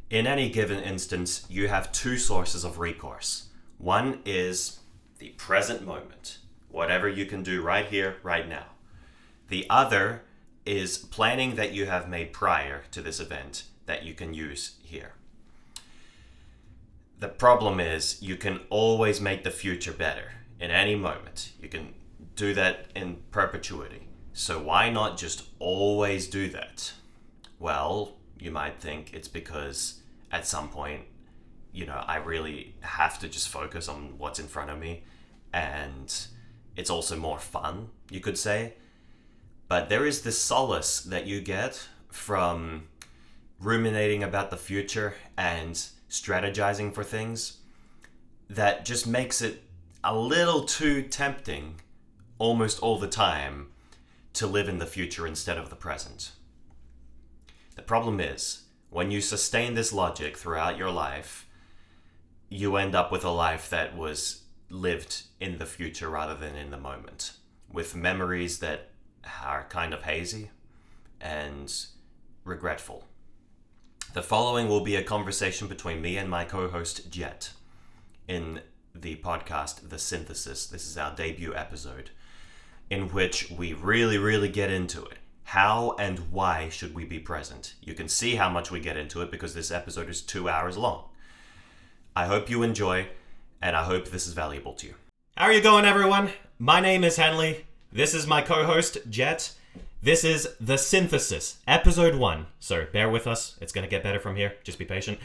In any given instance, you have two sources of recourse. One is the present moment, whatever you can do right here, right now. The other is planning that you have made prior to this event that you can use here. The problem is you can always make the future better in any moment. You can do that in perpetuity. So why not just always do that? Well, you might think it's because at some point, I really have to just focus on what's in front of me, and it's also more fun, you could say. But there is this solace that you get from ruminating about the future and strategizing for things that just makes it a little too tempting almost all the time to live in the future instead of the present. The problem is, when you sustain this logic throughout your life, you end up with a life that was lived in the future rather than in the moment, with memories that are kind of hazy and regretful. The following will be a conversation between me and my co-host Jet in the podcast The Synthesis. This is our debut episode, in which we really get into it. How and why should we be present? You can see how much we get into it because this episode is 2 hours long. I hope you enjoy, and I hope this is valuable to you. How are you going, everyone? My name is Henley. This is my co-host, Jet. This is The Synthesis, Episode 1. So bear with us. It's going to get better from here. Just be patient.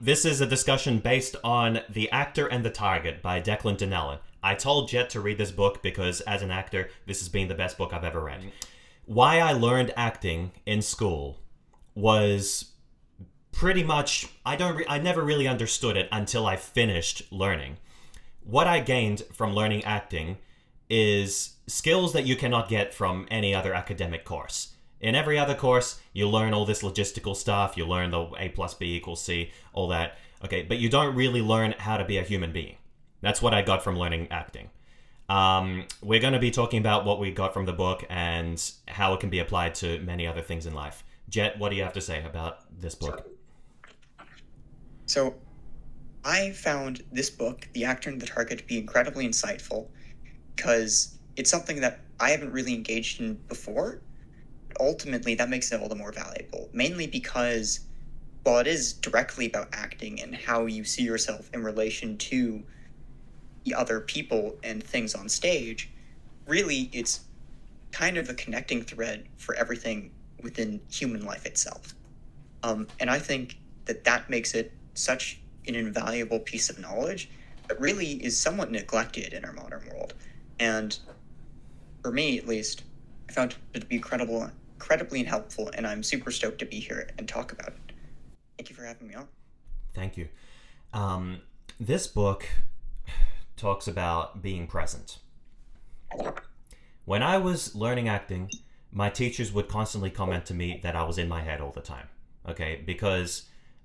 This is a discussion based on The Actor and the Target by Declan Donnellan. I told Jet to read this book because, as an actor, this has been the best book I've ever read. Why I learned acting in school was pretty much, I never really understood it until I finished learning. What I gained from learning acting is skills that you cannot get from any other academic course. In every other course, you learn all this logistical stuff, you learn the A plus B equals C, all that, okay, but you don't really learn how to be a human being. That's what I got from learning acting. We're going to be talking about what we got from the book and how it can be applied to many other things in life. Jet, what do you have to say about this book? So, I found this book, The Actor and the Target, to be incredibly insightful because it's something that I haven't really engaged in before. Ultimately, that makes it all the more valuable, mainly because while it is directly about acting and how you see yourself in relation to the other people and things on stage, really it's kind of a connecting thread for everything within human life itself. And I think that makes it such an invaluable piece of knowledge that really is somewhat neglected in our modern world. And for me, at least, I found it to be incredibly helpful, and I'm super stoked to be here and talk about it. Thank you for having me on. Thank you. This book talks about being present. When I was learning acting, my teachers would constantly comment to me that I was in my head all the time, okay? Because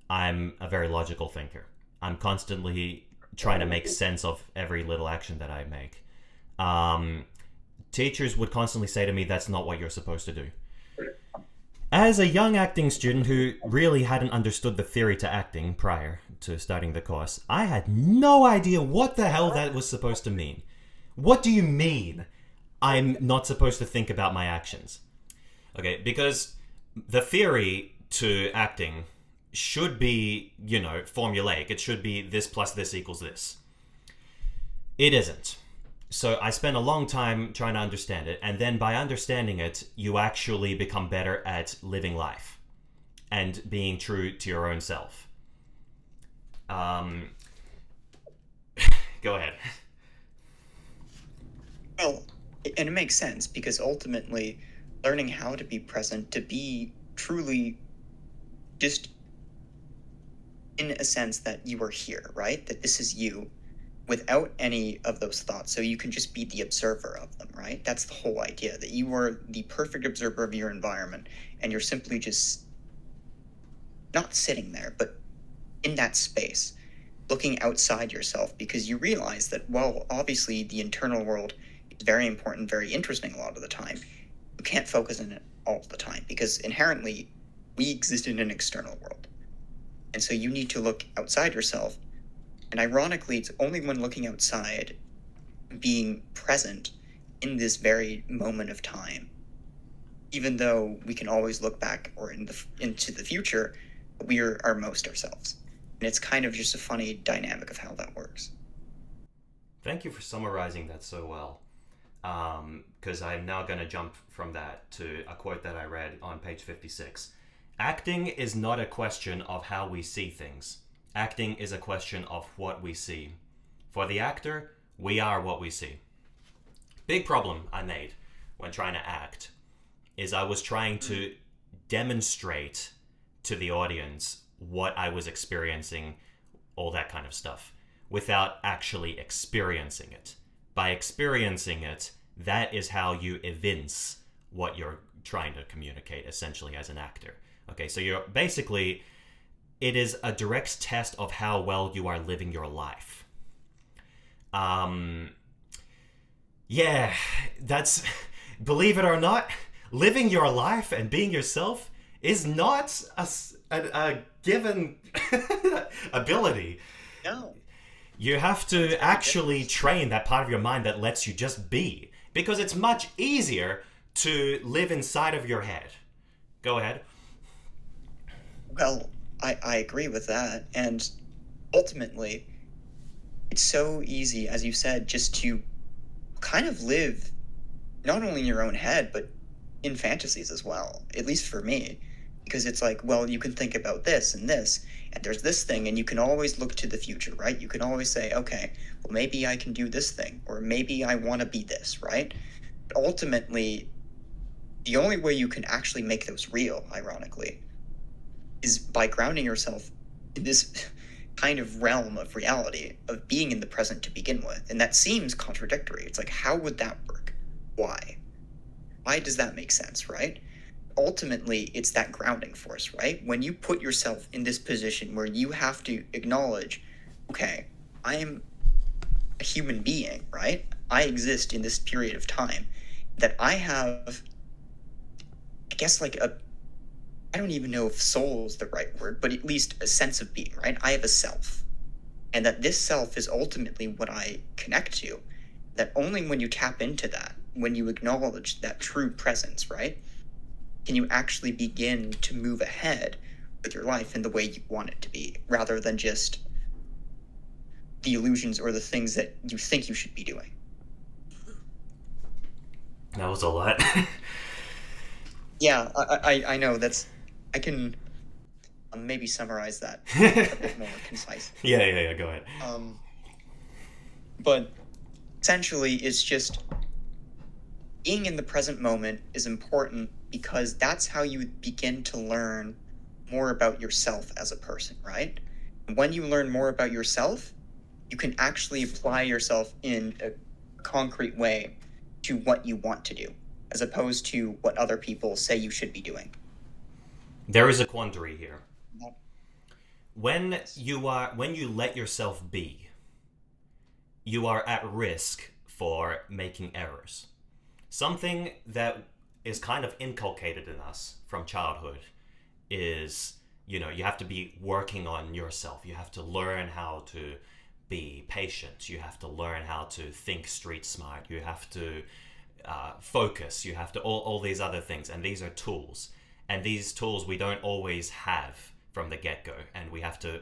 I'm a very logical thinker. I'm constantly trying to make sense of every little action that I make. Teachers would constantly say to me, that's not what you're supposed to do. As a young acting student who really hadn't understood the theory to acting prior to starting the course, I had no idea what the hell that was supposed to mean. What do you mean I'm not supposed to think about my actions? Okay, because the theory to acting should be, formulaic. It should be this plus this equals this. It isn't. So I spent a long time trying to understand it, and then by understanding it, you actually become better at living life and being true to your own self. Go ahead. Well, and it makes sense because ultimately learning how to be present, to be truly just in a sense that you are here, right? That this is you without any of those thoughts. So you can just be the observer of them, right? That's the whole idea, that you are the perfect observer of your environment and you're simply just not sitting there, but in that space, looking outside yourself because you realize that, well, obviously the internal world is very important, very interesting a lot of the time. You can't focus on it all the time because inherently we exist in an external world. And so you need to look outside yourself. And ironically, it's only when looking outside, being present in this very moment of time, even though we can always look back or into the future, we are our most ourselves. And it's kind of just a funny dynamic of how that works. Thank you for summarizing that so well. Because I'm now going to jump from that to a quote that I read on page 56. Acting is not a question of how we see things. Acting is a question of what we see. For the actor, we are what we see. Big problem I made when trying to act is I was trying to demonstrate to the audience what I was experiencing, all that kind of stuff, without actually experiencing it. By experiencing it, that is how you evince what you're trying to communicate, essentially, as an actor. Okay, so you're basically, it is a direct test of how well you are living your life. Yeah, that's, believe it or not, living your life and being yourself is not a given ability. No. You have to actually train that part of your mind that lets you just be. Because it's much easier to live inside of your head. Go ahead. Well, I agree with that. And ultimately, it's so easy, as you said, just to kind of live not only in your own head, but in fantasies as well, at least for me. Because it's like, well, you can think about this, and there's this thing, and you can always look to the future, right? You can always say, okay, well, maybe I can do this thing, or maybe I want to be this, right? But ultimately, the only way you can actually make those real, ironically, is by grounding yourself in this kind of realm of reality, of being in the present to begin with. And that seems contradictory. It's like, how would that work? Why? Why does that make sense, right? Ultimately, it's that grounding force, right? When you put yourself in this position where you have to acknowledge, okay, I am a human being, right? I exist in this period of time, that I have, I guess, like I don't even know if soul is the right word, but at least a sense of being, right? I have a self. And that this self is ultimately what I connect to. That only when you tap into that, when you acknowledge that true presence, right? Can you actually begin to move ahead with your life in the way you want it to be, rather than just the illusions or the things that you think you should be doing. That was a lot. Yeah, I know. I can maybe summarize that a bit more concise. Yeah, go ahead. But essentially, it's just being in the present moment is important, because that's how you begin to learn more about yourself as a person, right? And when you learn more about yourself, you can actually apply yourself in a concrete way to what you want to do, as opposed to what other people say you should be doing. There is a quandary here. When you let yourself be, you are at risk for making errors. Something that is kind of inculcated in us from childhood is, you have to be working on yourself. You have to learn how to be patient. You have to learn how to think street smart. You have to focus. You have to all these other things. And these are tools. And these tools we don't always have from the get-go. And we have to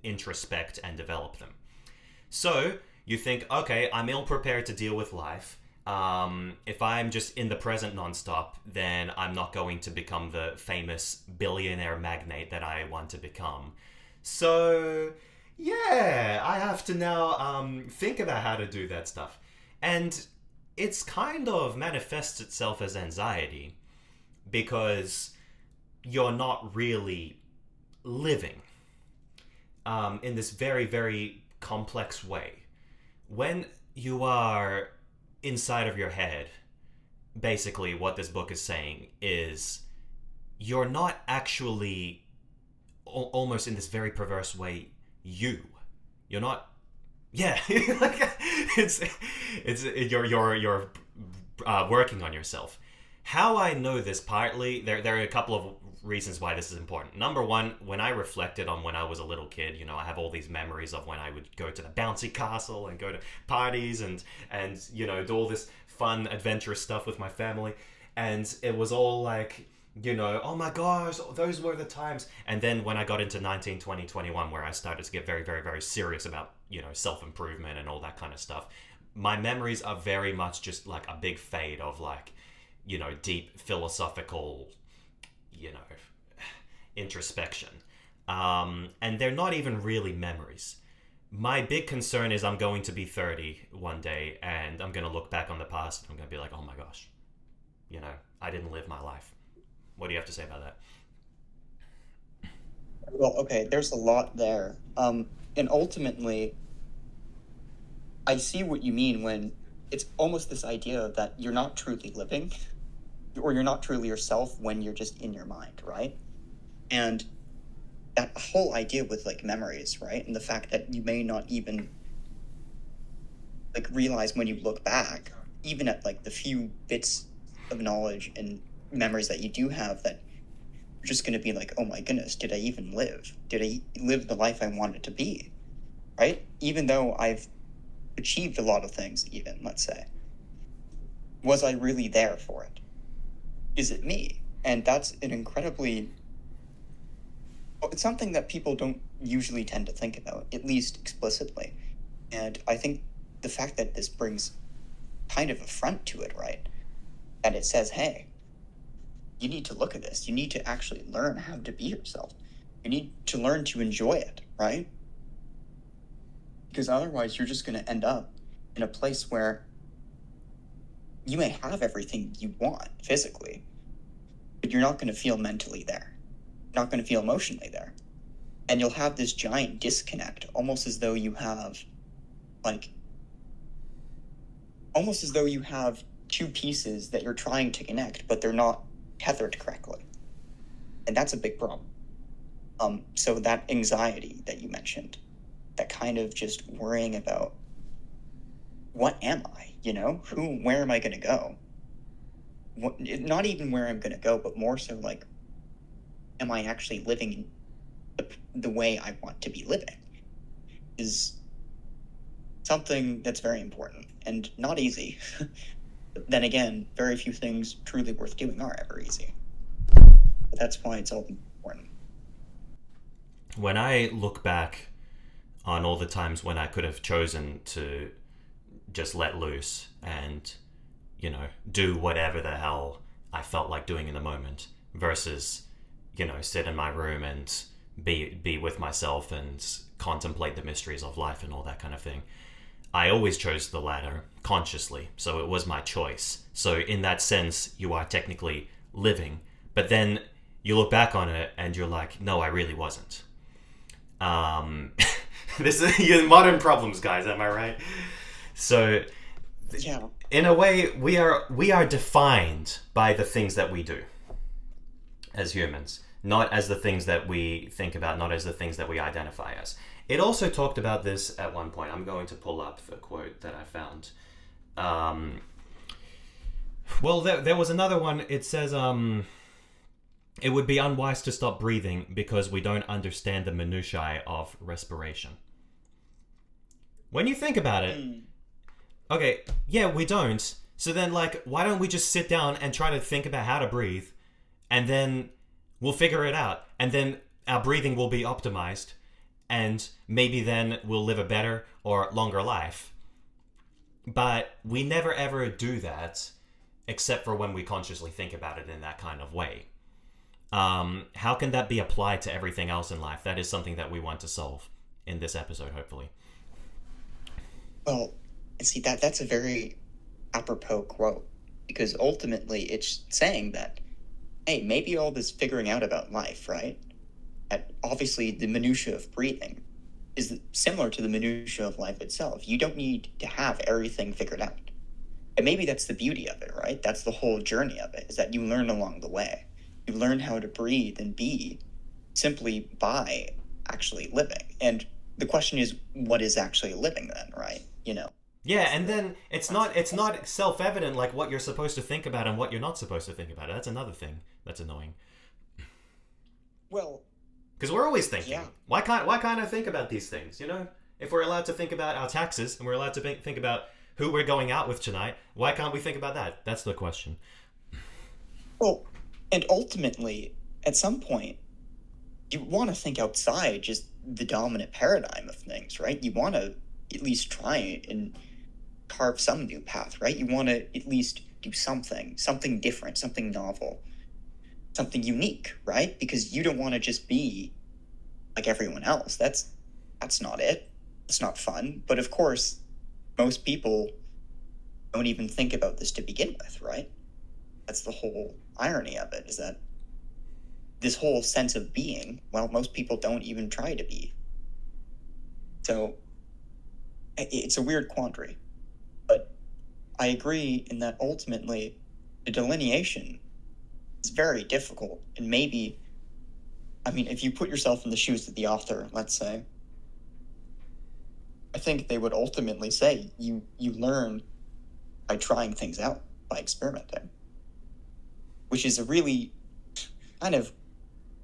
introspect and develop them. So you think, okay, I'm ill-prepared to deal with life. If I'm just in the present nonstop, then I'm not going to become the famous billionaire magnate that I want to become. So, yeah, I have to now think about how to do that stuff. And it's kind of manifests itself as anxiety, because you're not really living in this very, very complex way. When you are inside of your head, basically what this book is saying is you're not actually, almost in this very perverse way, you're not, yeah. It's you're working on yourself. How I know this partly, there are a couple of reasons why this is important. Number one, when I reflected on when I was a little kid, I have all these memories of when I would go to the bouncy castle and go to parties and do all this fun, adventurous stuff with my family. And it was all like, oh my gosh, those were the times. And then when I got into 19, 20, 21, where I started to get very, very, very serious about, self-improvement and all that kind of stuff, my memories are very much just like a big fade of like, deep philosophical, you know, introspection. And they're not even really memories. My big concern is I'm going to be 30 one day and I'm going to look back on the past and I'm going to be like, oh my gosh, I didn't live my life. What do you have to say about that? Well, okay, there's a lot there. And ultimately, I see what you mean when it's almost this idea that you're not truly living or you're not truly yourself when you're just in your mind, right? And that whole idea with like memories, right? And the fact that you may not even like realize when you look back, even at like the few bits of knowledge and memories that you do have, that you're just going to be like, oh my goodness, did I even live? Did I live the life I wanted to be? Right? Even though I've achieved a lot of things, even, let's say, was I really there for it? Is it me? And that's an incredibly, it's something that people don't usually tend to think about, at least explicitly. And I think the fact that this brings kind of a front to it, right? And it says, hey, you need to look at this. You need to actually learn how to be yourself. You need to learn to enjoy it, right? Because otherwise you're just going to end up in a place where you may have everything you want physically, but you're not going to feel mentally there. You're not going to feel emotionally there. And you'll have this giant disconnect, almost as though you have two pieces that you're trying to connect, but they're not tethered correctly. And that's a big problem. So that anxiety that you mentioned, that kind of just worrying about, what am I? Where am I going to go? Not even where I'm going to go, but more so like, am I actually living the way I want to be living? Is something that's very important and not easy. Then again, very few things truly worth doing are ever easy. But that's why it's all important. When I look back on all the times when I could have chosen to just let loose and, do whatever the hell I felt like doing in the moment versus, sit in my room and be with myself and contemplate the mysteries of life and all that kind of thing, I always chose the latter consciously. So it was my choice. So in that sense, you are technically living, but then you look back on it and you're like, no, I really wasn't. This is modern problems, guys. Am I right? So, Yeah. In a way, we are defined by the things that we do as humans, not as the things that we think about, not as the things that we identify as. It also talked about this at one point. I'm going to pull up the quote that I found. Well, there was another one. It says, it would be unwise to stop breathing because we don't understand the minutiae of respiration. When you think about it, okay, yeah, we don't. So then, why don't we just sit down and try to think about how to breathe, and then we'll figure it out, and then our breathing will be optimized, and maybe then we'll live a better or longer life. But we never ever do that, except for when we consciously think about it in that kind of way. How can that be applied to everything else in life? That is something that we want to solve in this episode, hopefully. Well, see, that's a very apropos quote, because ultimately it's saying that, hey, maybe all this figuring out about life, right? Obviously, the minutiae of breathing is similar to the minutiae of life itself. You don't need to have everything figured out. And maybe that's the beauty of it, right? That's the whole journey of it, is that you learn along the way. You learn how to breathe and be simply by actually living. And the question is, what is actually living then, right? Yeah, and then it's not self-evident like what you're supposed to think about and what you're not supposed to think about. That's another thing that's annoying. Well, Because we're always thinking. yeah. Why can't I think about these things? If we're allowed to think about our taxes and we're allowed to think about who we're going out with tonight, why can't we think about that? That's the question. Well, and ultimately, at some point, you want to think outside just the dominant paradigm of things, right? You want to at least try and carve some new path, right? You want to at least do something different, something novel, something unique, right? Because you don't want to just be like everyone else. That's not it. It's not fun. But of course, most people don't even think about this to begin with, right? That's the whole irony of it, is that this whole sense of being, well, most people don't even try to be. So it's a weird quandary. But I agree in that ultimately the delineation is very difficult. And maybe, I mean, if you put yourself in the shoes of the author, let's say, I think they would ultimately say you learn by trying things out, by experimenting, which is a really kind of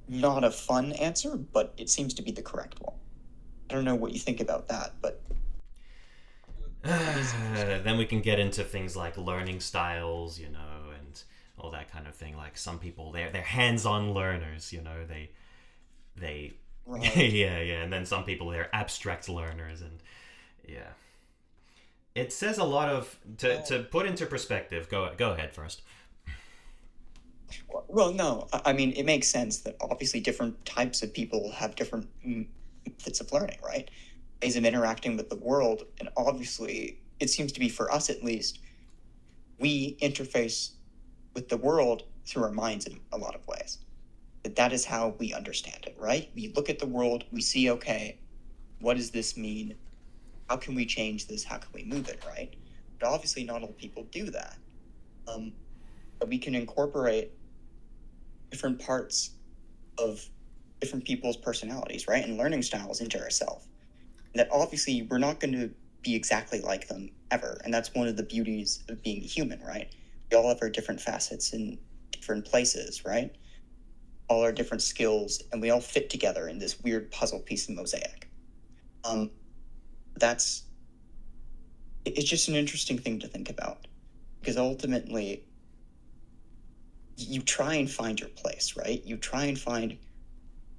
not a fun answer, but it seems to be the correct one. I don't know what you think about that, but Then we can get into things like learning styles, and all that kind of thing. Like some people, they're hands-on learners, they right. yeah, and then some people they're abstract learners, and yeah, it says a lot of to put into perspective. Go ahead first. Well, no, I mean, it makes sense that obviously different types of people have different methods of learning, right? Ways of interacting with the world. And obviously, it seems to be, for us at least, we interface with the world through our minds in a lot of ways. That is how we understand it, right? We look at the world, we see, okay, what does this mean? How can we change this? How can we move it, right? But obviously, not all people do that. But we can incorporate different parts of different people's personalities, right? And learning styles into ourselves. That obviously we're not going to be exactly like them ever. And that's one of the beauties of being human, right? We all have our different facets in different places, right? All our different skills, and we all fit together in this weird puzzle piece of mosaic. That's it's just an interesting thing to think about, because ultimately you try and find your place, right? You try and find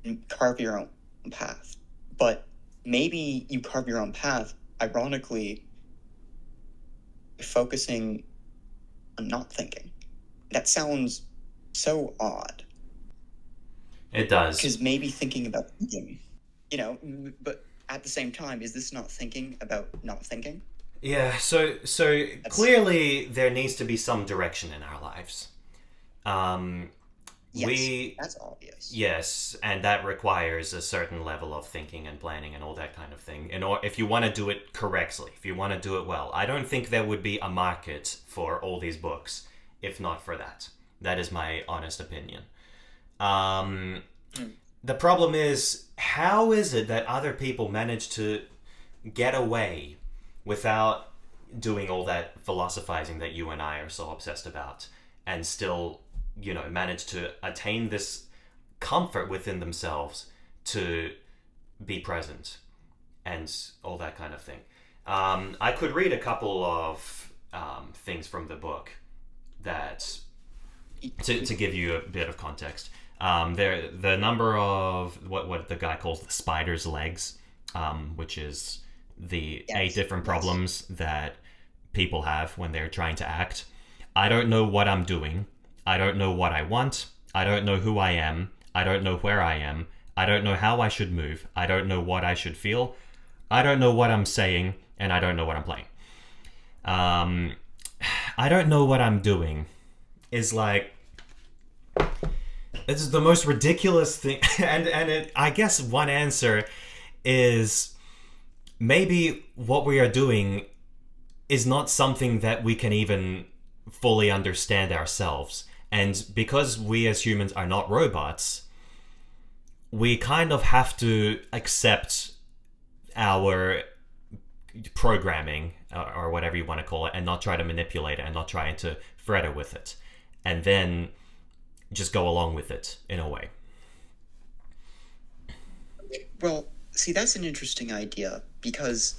and carve your own path. But maybe you carve your own path, ironically, focusing on not thinking. That sounds so odd. It does. Because maybe thinking about thinking, but at the same time, is this not thinking about not thinking? Yeah. So clearly there needs to be some direction in our lives. Yes, that's obvious. Yes, and that requires a certain level of thinking and planning and all that kind of thing. If you want to do it correctly, if you want to do it well, I don't think there would be a market for all these books if not for that. That is my honest opinion. The problem is, how is it that other people manage to get away without doing all that philosophizing that you and I are so obsessed about, and still manage to attain this comfort within themselves to be present and all that kind of thing. I could read a couple of things from the book that to give you a bit of context. The number of what the guy calls the spider's legs, which is the 8 different problems that people have when they're trying to act. I don't know what I'm doing. I don't know what I want. I don't know who I am. I don't know where I am. I don't know how I should move. I don't know what I should feel. I don't know what I'm saying, and I don't know what I'm playing. I don't know what I'm doing is like, it's the most ridiculous thing. I guess one answer is maybe what we are doing is not something that we can even fully understand ourselves. And because we as humans are not robots, we kind of have to accept our programming, or whatever you want to call it, and not try to manipulate it and not try to fret it with it, and then just go along with it in a way. Well, see, that's an interesting idea because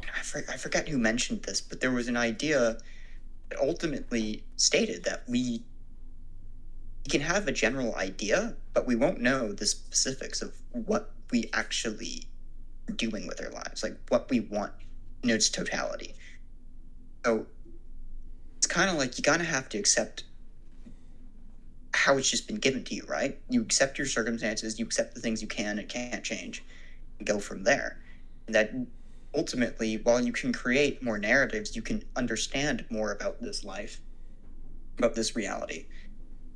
I forgot who mentioned this, but there was an idea that ultimately stated that we can have a general idea, but we won't know the specifics of what we actually are doing with our lives, like what we want in its totality. So it's kind of like you kind of have to accept how it's just been given to you, right? You accept your circumstances, you accept the things you can and can't change, and go from there. And that ultimately, while you can create more narratives, you can understand more about this life, about this reality.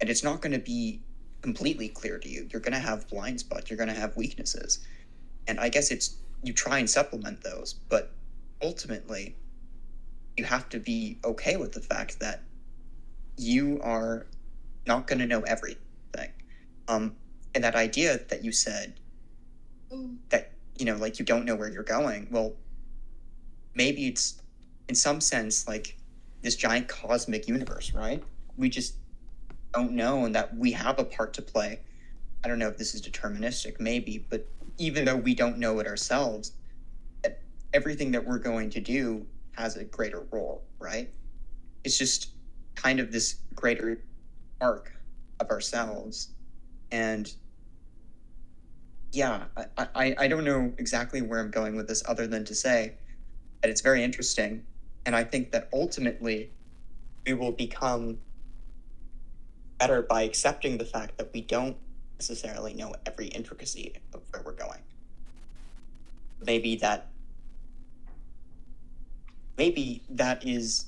And it's not going to be completely clear to you. You're going to have blind spots, you're going to have weaknesses. And I guess it's you try and supplement those, but ultimately, you have to be okay with the fact that you are not going to know everything. And that idea that you said that, like you don't know where you're going, well, maybe it's in some sense like this giant cosmic universe, right? We just don't know, and that we have a part to play. I don't know if this is deterministic, maybe, but even though we don't know it ourselves, everything that we're going to do has a greater role, right? It's just kind of this greater arc of ourselves. And yeah, I don't know exactly where I'm going with this other than to say that it's very interesting. And I think that ultimately we will become better by accepting the fact that we don't necessarily know every intricacy of where we're going. Maybe that is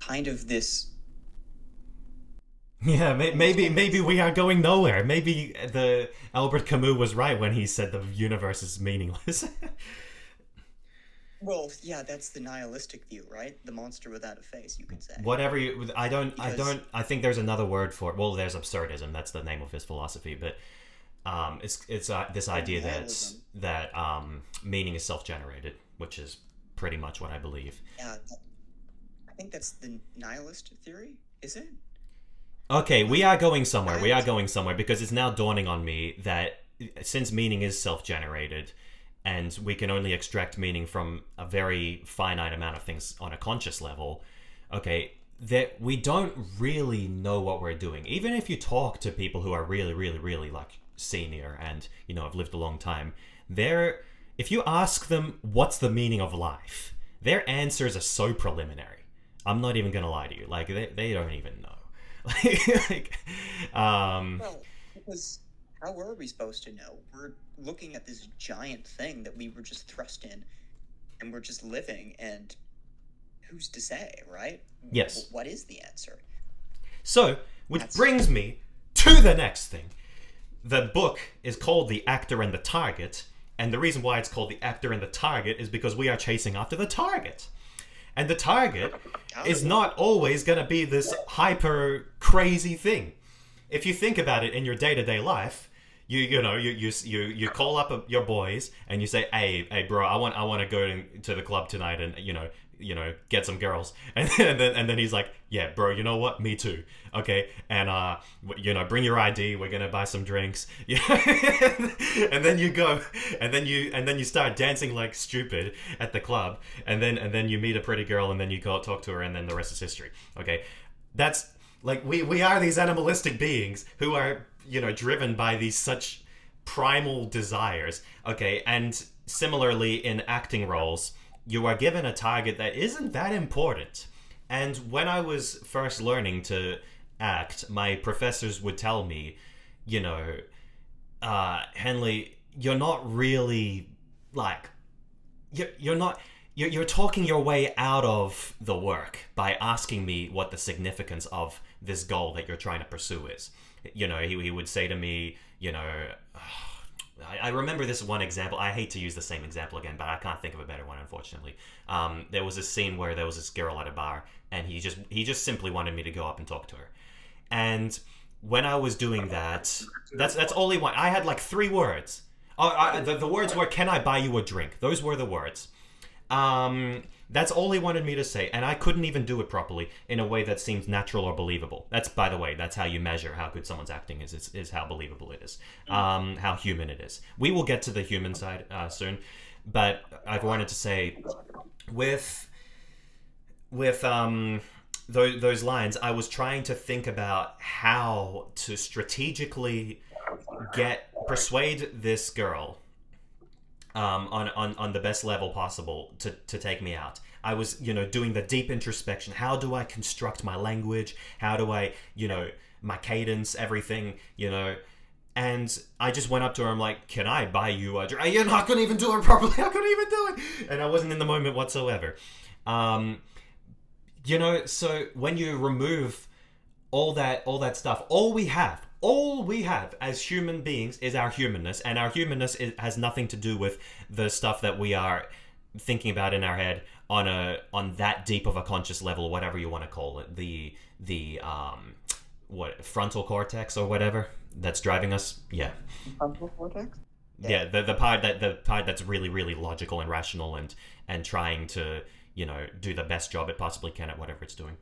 kind of this. Yeah, maybe we are going nowhere. Maybe the Albert Camus was right when he said the universe is meaningless. Well, yeah, that's the nihilistic view, right? The monster without a face, you could say. Whatever you, I think there's another word for it. Well, there's absurdism. That's the name of his philosophy, but it's this idea that meaning is self-generated, which is pretty much what I believe. Yeah, I think that's the nihilist theory, is it? Okay, we are going somewhere. We are going somewhere because it's now dawning on me that since meaning is self-generated and we can only extract meaning from a very finite amount of things on a conscious level, okay, that we don't really know what we're doing. Even if you talk to people who are really, really, really like senior and, have lived a long time, if you ask them what's the meaning of life, their answers are so preliminary. I'm not even going to lie to you. Like, they don't even know. Well, because how were we supposed to know? We're looking at this giant thing that we were just thrust in, and we're just living, and who's to say, right? Yes. What is the answer? So, which brings me to the next thing. The book is called The Actor and the Target, and the reason why it's called The Actor and the Target is because we are chasing after the target. And the target is not always going to be this hyper crazy thing. If you think about it in your day-to-day life, you call up your boys and you say, hey bro, I want to go to the club tonight and get some girls. And then he's like, yeah bro, you know what, me too. Okay, and bring your ID, we're gonna buy some drinks. And then you go and then you start dancing like stupid at the club, and then you meet a pretty girl and then you go talk to her, and then the rest is history. Okay, that's like we are these animalistic beings who are driven by these such primal desires. Okay, and similarly in acting roles, you are given a target that isn't that important. And when I was first learning to act, my professors would tell me, Henley, you're not really like, you're talking your way out of the work by asking me what the significance of this goal that you're trying to pursue is. He would say to me, I remember this one example. I hate to use the same example again, but I can't think of a better one, unfortunately. There was a scene where there was this girl at a bar, and he just simply wanted me to go up and talk to her. And when I was doing that, that's all he wanted. I had like 3 words. The words were, "Can I buy you a drink?" Those were the words. That's all he wanted me to say, and I couldn't even do it properly in a way that seems natural or believable. That's, by the way, that's how you measure how good someone's acting is how believable it is, how human it is. We will get to the human side soon, but I've wanted to say with those lines, I was trying to think about how to strategically persuade this girl on the best level possible to take me out. I was, doing the deep introspection. How do I construct my language? How do I, my cadence, everything, And I just went up to her. I'm like, "Can I buy you a drink?" I couldn't even do it properly. I couldn't even do it, and I wasn't in the moment whatsoever. So when you remove all that stuff, all we have as human beings is our humanness, and our humanness has nothing to do with the stuff that we are thinking about in our head on that deep of a conscious level, whatever you want to call it, the frontal cortex or whatever that's driving us. Yeah, frontal cortex. Yeah, the part that's really, really logical and rational and trying to do the best job it possibly can at whatever it's doing.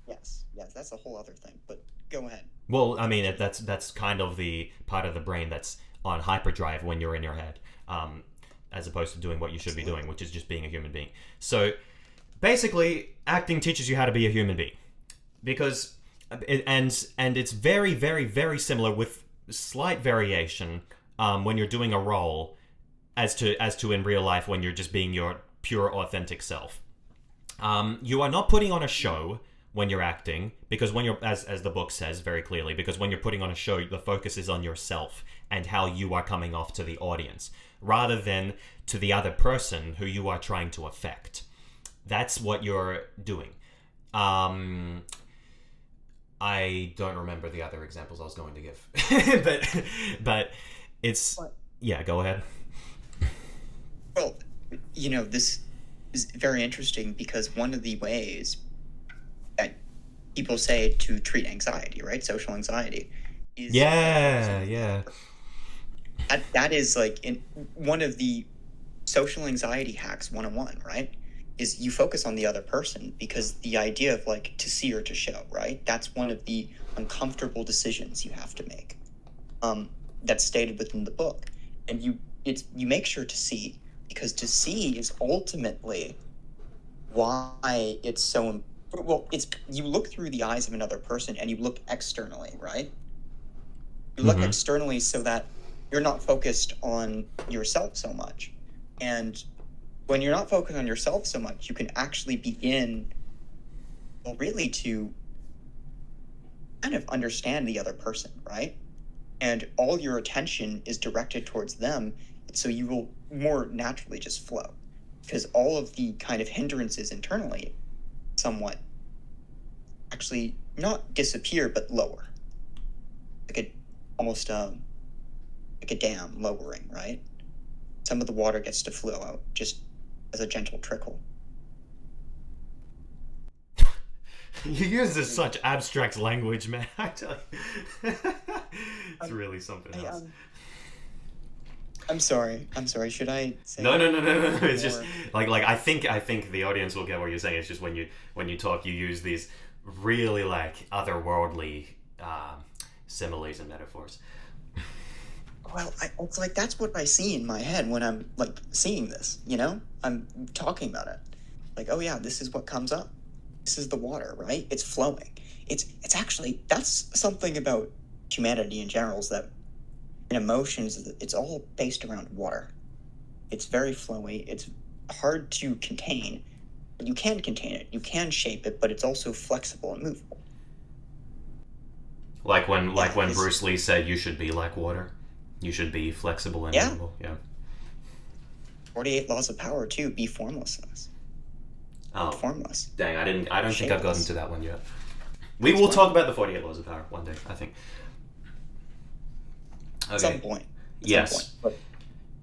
Yes, that's a whole other thing. But go ahead. Well, I mean, that's kind of the part of the brain that's on hyperdrive when you're in your head, as opposed to doing what you should be doing, which is just being a human being. So, basically, acting teaches you how to be a human being, because and it's very, very, very similar with slight variation when you're doing a role as to in real life when you're just being your pure, authentic self. You are not putting on a show when you're acting, because when you're, as the book says very clearly, because when you're putting on a show, the focus is on yourself and how you are coming off to the audience, rather than to the other person who you are trying to affect. That's what you're doing. I don't remember the other examples I was going to give, but it's yeah. Go ahead. Well, this is very interesting because one of the ways that people say to treat anxiety, right, social anxiety, is yeah. That is like in one of the social anxiety hacks 101, right? Is you focus on the other person, because the idea of like to see or to show, right? That's one of the uncomfortable decisions you have to make. That's stated within the book, and you make sure to see, because to see is ultimately why it's so. Well, you look through the eyes of another person and you look externally, right? You look externally so that you're not focused on yourself so much, and when you're not focused on yourself so much, you can actually begin, really to kind of understand the other person, right? And all your attention is directed towards them, so you will more naturally just flow, because all of the kind of hindrances internally somewhat actually not disappear, but lower. Almost like a dam lowering, right? Some of the water gets to flow out just as a gentle trickle. You use this such abstract language, man. I tell you. It's really something else. I'm sorry. Should I say No. It's just like I think the audience will get what you're saying. It's just when you talk, you use these really like otherworldly similes and metaphors. Well, it's like that's what I see in my head when I'm like seeing this, I'm talking about it. Like, oh yeah, this is what comes up. This is the water, right? It's flowing. It's actually, that's something about humanity in general, is that in emotions, it's all based around water. It's very flowy. It's hard to contain, but you can contain it. You can shape it, but it's also flexible and movable. Like when Bruce Lee said, "You should be like water. You should be flexible and movable." Yeah. 48 laws of power too. Be formlessness. Oh, formless. Dang, I don't think I've gotten to that one yet. We will talk about the 48 laws of power one day, I think. Okay. At some point. Yes.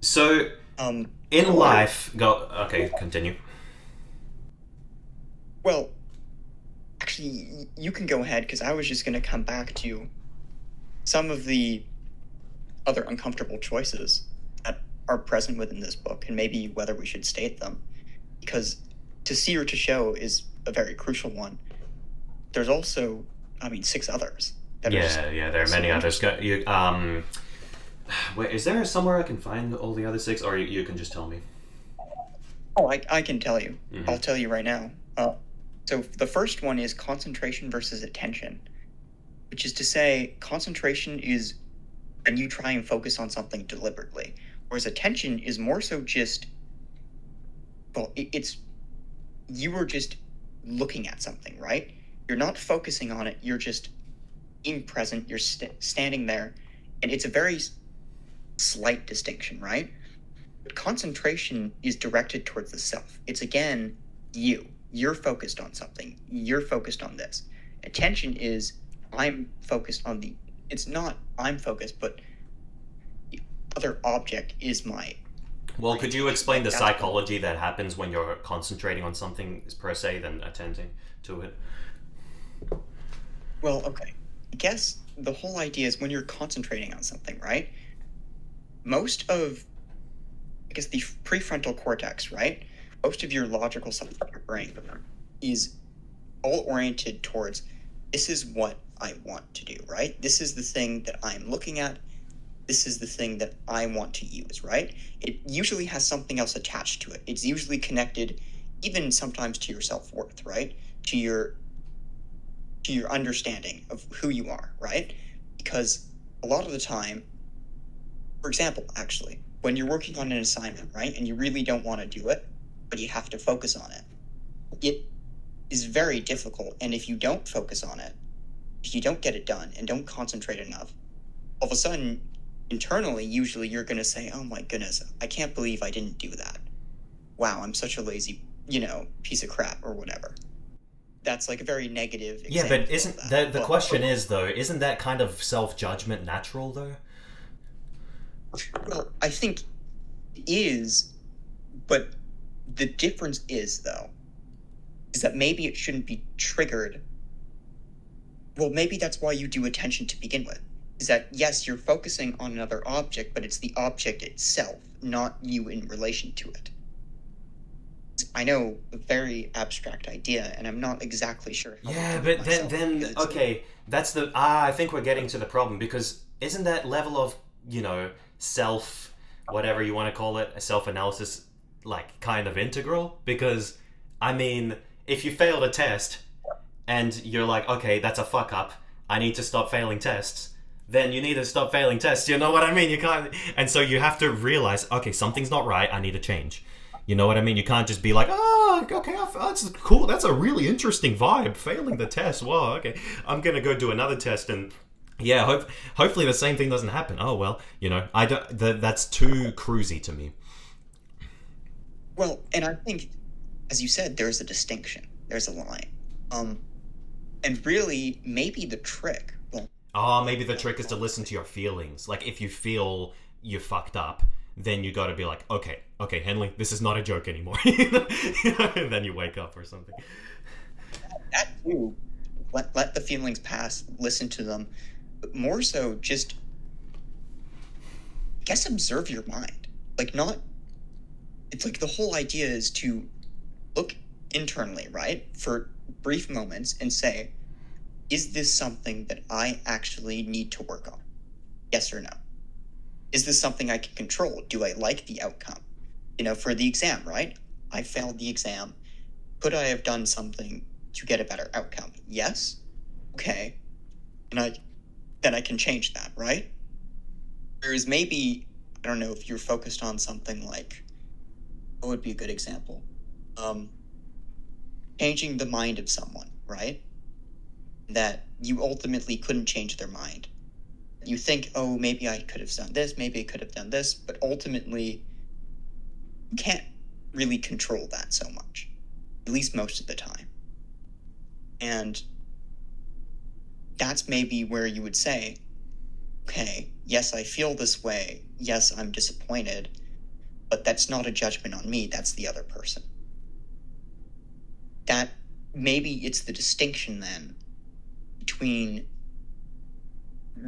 So, in life, okay, continue. Well, actually, you can go ahead, because I was just going to come back to some of the other uncomfortable choices that are present within this book, and maybe whether we should state them, because to see or to show is a very crucial one. There's also, I mean, 6 others. That are just Yeah, there are so many others. interesting. Wait, is there somewhere I can find all the other 6, or you can just tell me? Oh, I can tell you. Mhm. I'll tell you right now. So the first one is concentration versus attention, which is to say, concentration is when you try and focus on something deliberately, whereas attention is more so just, well, it's you are just looking at something, right? You're not focusing on it. You're just being present. You're standing there, and it's a very slight distinction, right? But concentration is directed towards the self. It's again you. You're focused on something. You're focused on this. Attention is I'm focused on the. It's not I'm focused, but the other object is my. Well, could you explain the That's- psychology that happens when you're concentrating on something per se than attending to it? Well, okay. I guess the whole idea is when you're concentrating on something, right? Most of, I guess, the prefrontal cortex, right? Most of your logical stuff in your brain is all oriented towards this is what I want to do, right? This is the thing that I'm looking at. This is the thing that I want to use, right? It usually has something else attached to it. It's usually connected, even sometimes to your self-worth, right? To your understanding of who you are, right? Because a lot of the time, for example, actually, when you're working on an assignment, right, and you really don't want to do it, but you have to focus on it, it is very difficult. And if you don't focus on it, if you don't get it done and don't concentrate enough, all of a sudden, internally, usually you're going to say, oh my goodness, I can't believe I didn't do that. Wow, I'm such a lazy, piece of crap or whatever. That's like a very negative example. Yeah, but of isn't that. the But- question is though? Isn't that kind of self-judgment natural though? Well, I think it is, but the difference is, though, is that maybe it shouldn't be triggered. Well, maybe that's why you do attention to begin with. Is that, yes, you're focusing on another object, but it's the object itself, not you in relation to it. I know, a very abstract idea, and I'm not exactly sure how to Yeah, do it but myself, then because it's- okay, that's the I think we're getting to the problem because isn't that level of self whatever you want to call it, a self-analysis, like kind of integral? Because I mean, if you failed a test and you're like, okay, that's a fuck up, I need to stop failing tests, then you need to stop failing tests. You know what I mean? You can't, and so you have to realize, okay, something's not right. I need to change. You know what I mean? You can't just be like, oh, okay, that's cool. That's a really interesting vibe. Failing the test. Wow, okay. I'm gonna go do another test and. Yeah, hopefully the same thing doesn't happen. Oh well, I don't. That's too cruisy to me. Well, and I think, as you said, there's a distinction. There's a line. And really, maybe the trick. Well, Oh, maybe the trick is to listen to your feelings. Like if you feel you fucked up, then you got to be like, okay, Henley, this is not a joke anymore. And then you wake up or something. that too. Let the feelings pass. Listen to them. But more so, just I guess observe your mind. Like not. It's like the whole idea is to look internally, right, for brief moments and say, is this something that I actually need to work on? Yes or no? Is this something I can control? Do I like the outcome? For the exam, right? I failed the exam. Could I have done something to get a better outcome? Yes. Okay. And then I can change that, right? Whereas maybe, I don't know if you're focused on something like, what would be a good example? Changing the mind of someone, right? That you ultimately couldn't change their mind. You think, oh, maybe I could have done this, maybe I could have done this, but ultimately, you can't really control that so much, at least most of the time. And that's maybe where you would say, okay, yes, I feel this way. Yes, I'm disappointed, but that's not a judgment on me. That's the other person. That maybe it's the distinction then between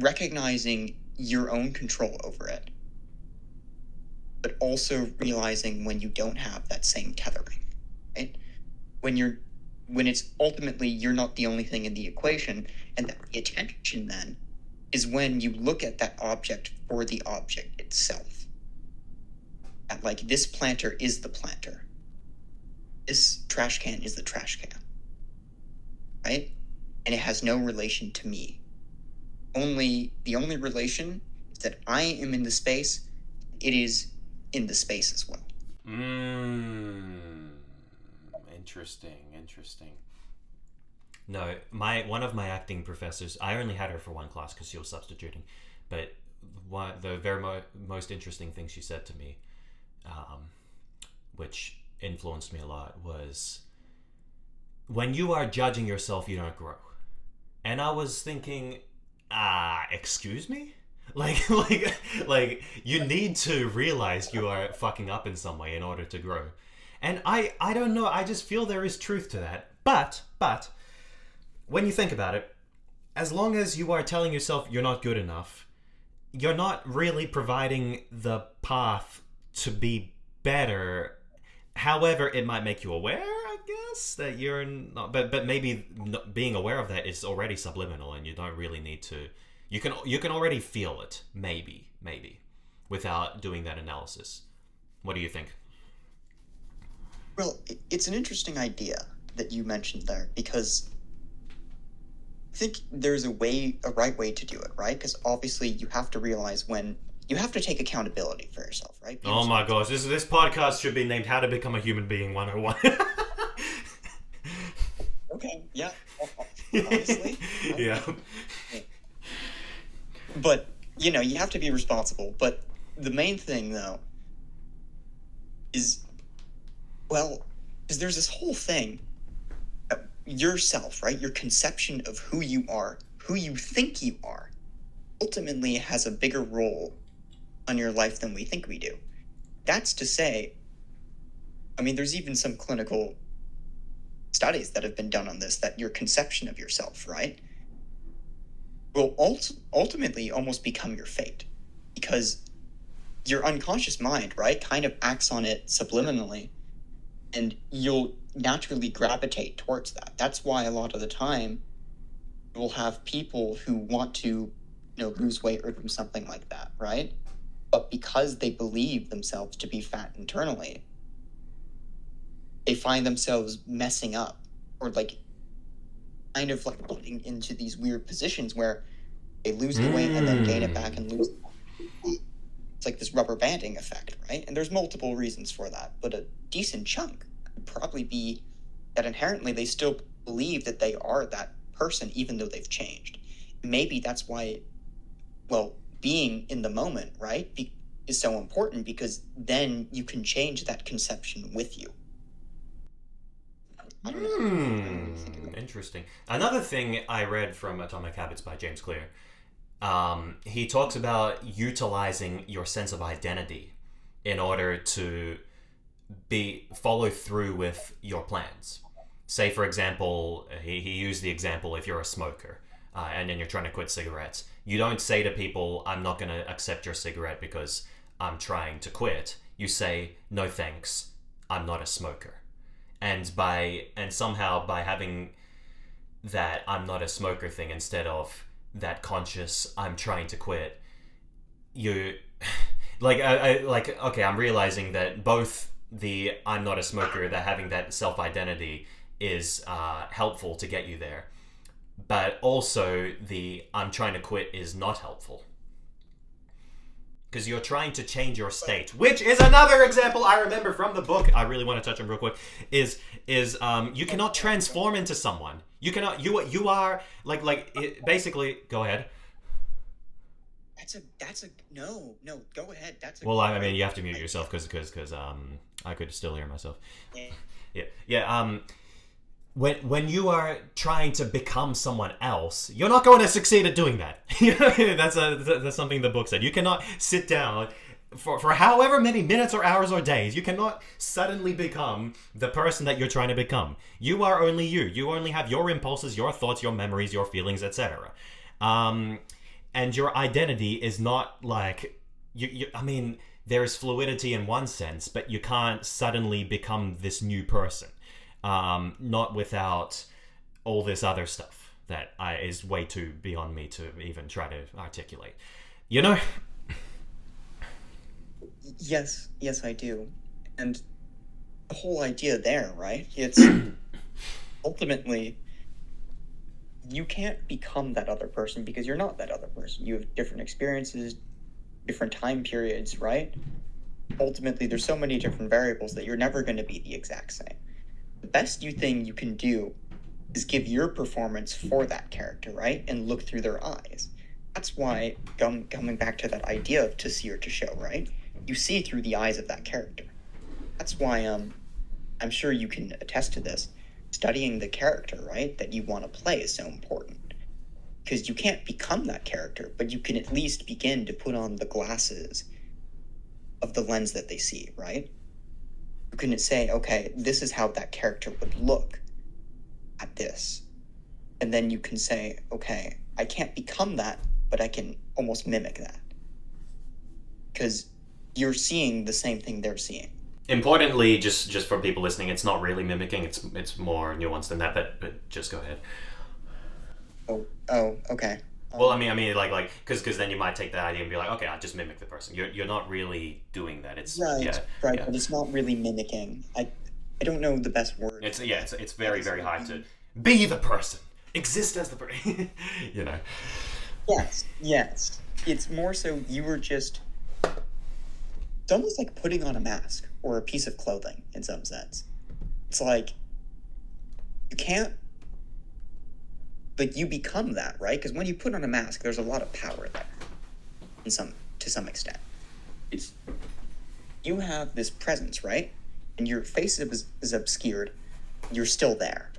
recognizing your own control over it, but also realizing when you don't have that same tethering, right? When it's ultimately you're not the only thing in the equation, and that the attention then is when you look at that object for the object itself. That, like, this planter is the planter. This trash can is the trash can. Right? And it has no relation to me. The only relation is that I am in the space, it is in the space as well. Interesting. No, one of my acting professors, I only had her for one class because she was substituting, but the very most interesting thing she said to me, which influenced me a lot, was, when you are judging yourself, you don't grow. And I was thinking, excuse me? Like you need to realize you are fucking up in some way in order to grow. And I don't know, I just feel there is truth to that. But when you think about it, as long as you are telling yourself you're not good enough, you're not really providing the path to be better. However, it might make you aware, I guess, that you're not, but maybe being aware of that is already subliminal, and you don't really need to. You can already feel it, maybe, without doing that analysis. What do you think? Well, it's an interesting idea that you mentioned there, because I think there's a right way to do it, right? Because obviously you have to realize when you have to take accountability for yourself, right? Oh my gosh, this podcast should be named How to Become a Human Being 101. Okay, yeah, honestly. Yeah. But, you have to be responsible. But the main thing, though, is, well, because there's this whole thing, yourself, right? Your conception of who you are, who you think you are, ultimately has a bigger role on your life than we think we do. That's to say, I mean, there's even some clinical studies that have been done on this, that your conception of yourself, right, will ultimately almost become your fate, because your unconscious mind, right, kind of acts on it subliminally, and you'll naturally gravitate towards that. That's why a lot of the time you'll have people who want to, lose weight or do something like that, right? But because they believe themselves to be fat internally, they find themselves messing up, or kind of putting into these weird positions where they lose the weight and then gain it back and lose it back. It's like this rubber banding effect, right? And there's multiple reasons for that, but a decent chunk would probably be that inherently they still believe that they are that person even though they've changed. Maybe that's why, being in the moment, right, is so important, because then you can change that conception with you. I don't know. Interesting. Another thing I read from Atomic Habits by James Clear, he talks about utilizing your sense of identity in order to follow through with your plans. Say, for example, he used the example, if you're a smoker and then you're trying to quit cigarettes, you don't say to people, I'm not going to accept your cigarette because I'm trying to quit. You say, no thanks, I'm not a smoker. And somehow by having that I'm not a smoker thing instead of that conscious I'm trying to quit, you okay, I'm realizing that both the I'm not a smoker, that having that self-identity is helpful to get you there, but also the I'm trying to quit is not helpful. Because you're trying to change your state, which is another example I remember from the book. I really want to touch on real quick. Is you cannot transform into someone. You cannot. You are basically. Go ahead. That's a no. Go ahead. Well, I mean, you have to mute yourself because I could still hear myself. Yeah. When you are trying to become someone else, you're not going to succeed at doing that. That's something the book said. You cannot sit down for however many minutes or hours or days. You cannot suddenly become the person that you're trying to become. You are only you. You only have your impulses, your thoughts, your memories, your feelings, etc. And your identity is not like I mean, there is fluidity in one sense, but you can't suddenly become this new person, not without all this other stuff that is way too beyond me to even try to articulate. You know? Yes, I do. And the whole idea there, right? It's ultimately, you can't become that other person because you're not that other person. You have different experiences, different time periods, right? Ultimately, there's so many different variables that you're never going to be the exact same. The best thing you can do is give your performance for that character, right? And look through their eyes. That's why, coming back to that idea of to see or to show, right? You see through the eyes of that character. That's why I'm sure you can attest to this. Studying the character, right, that you want to play is so important. Because you can't become that character, but you can at least begin to put on the glasses of the lens that they see, right? You can say, okay, this is how that character would look at this. And then you can say, okay, I can't become that, but I can almost mimic that. Because you're seeing the same thing they're seeing. Importantly, just for people listening, it's not really mimicking. It's more nuanced than that. But just go ahead. Oh, okay. Well, I mean, like, because then you might take that idea and be like, okay, I'll just mimic the person. You're not really doing that. It's right, yeah, right, yeah. But it's not really mimicking. I don't know the best word. It's very very hard to be the person, exist as the person. You know. Yes. It's more so you were just. It's almost like putting on a mask or a piece of clothing in some sense. It's like you can't. Like you become that, right? Because when you put on a mask, there's a lot of power there, to some extent. It's you have this presence, right? And your face is obscured. You're still there,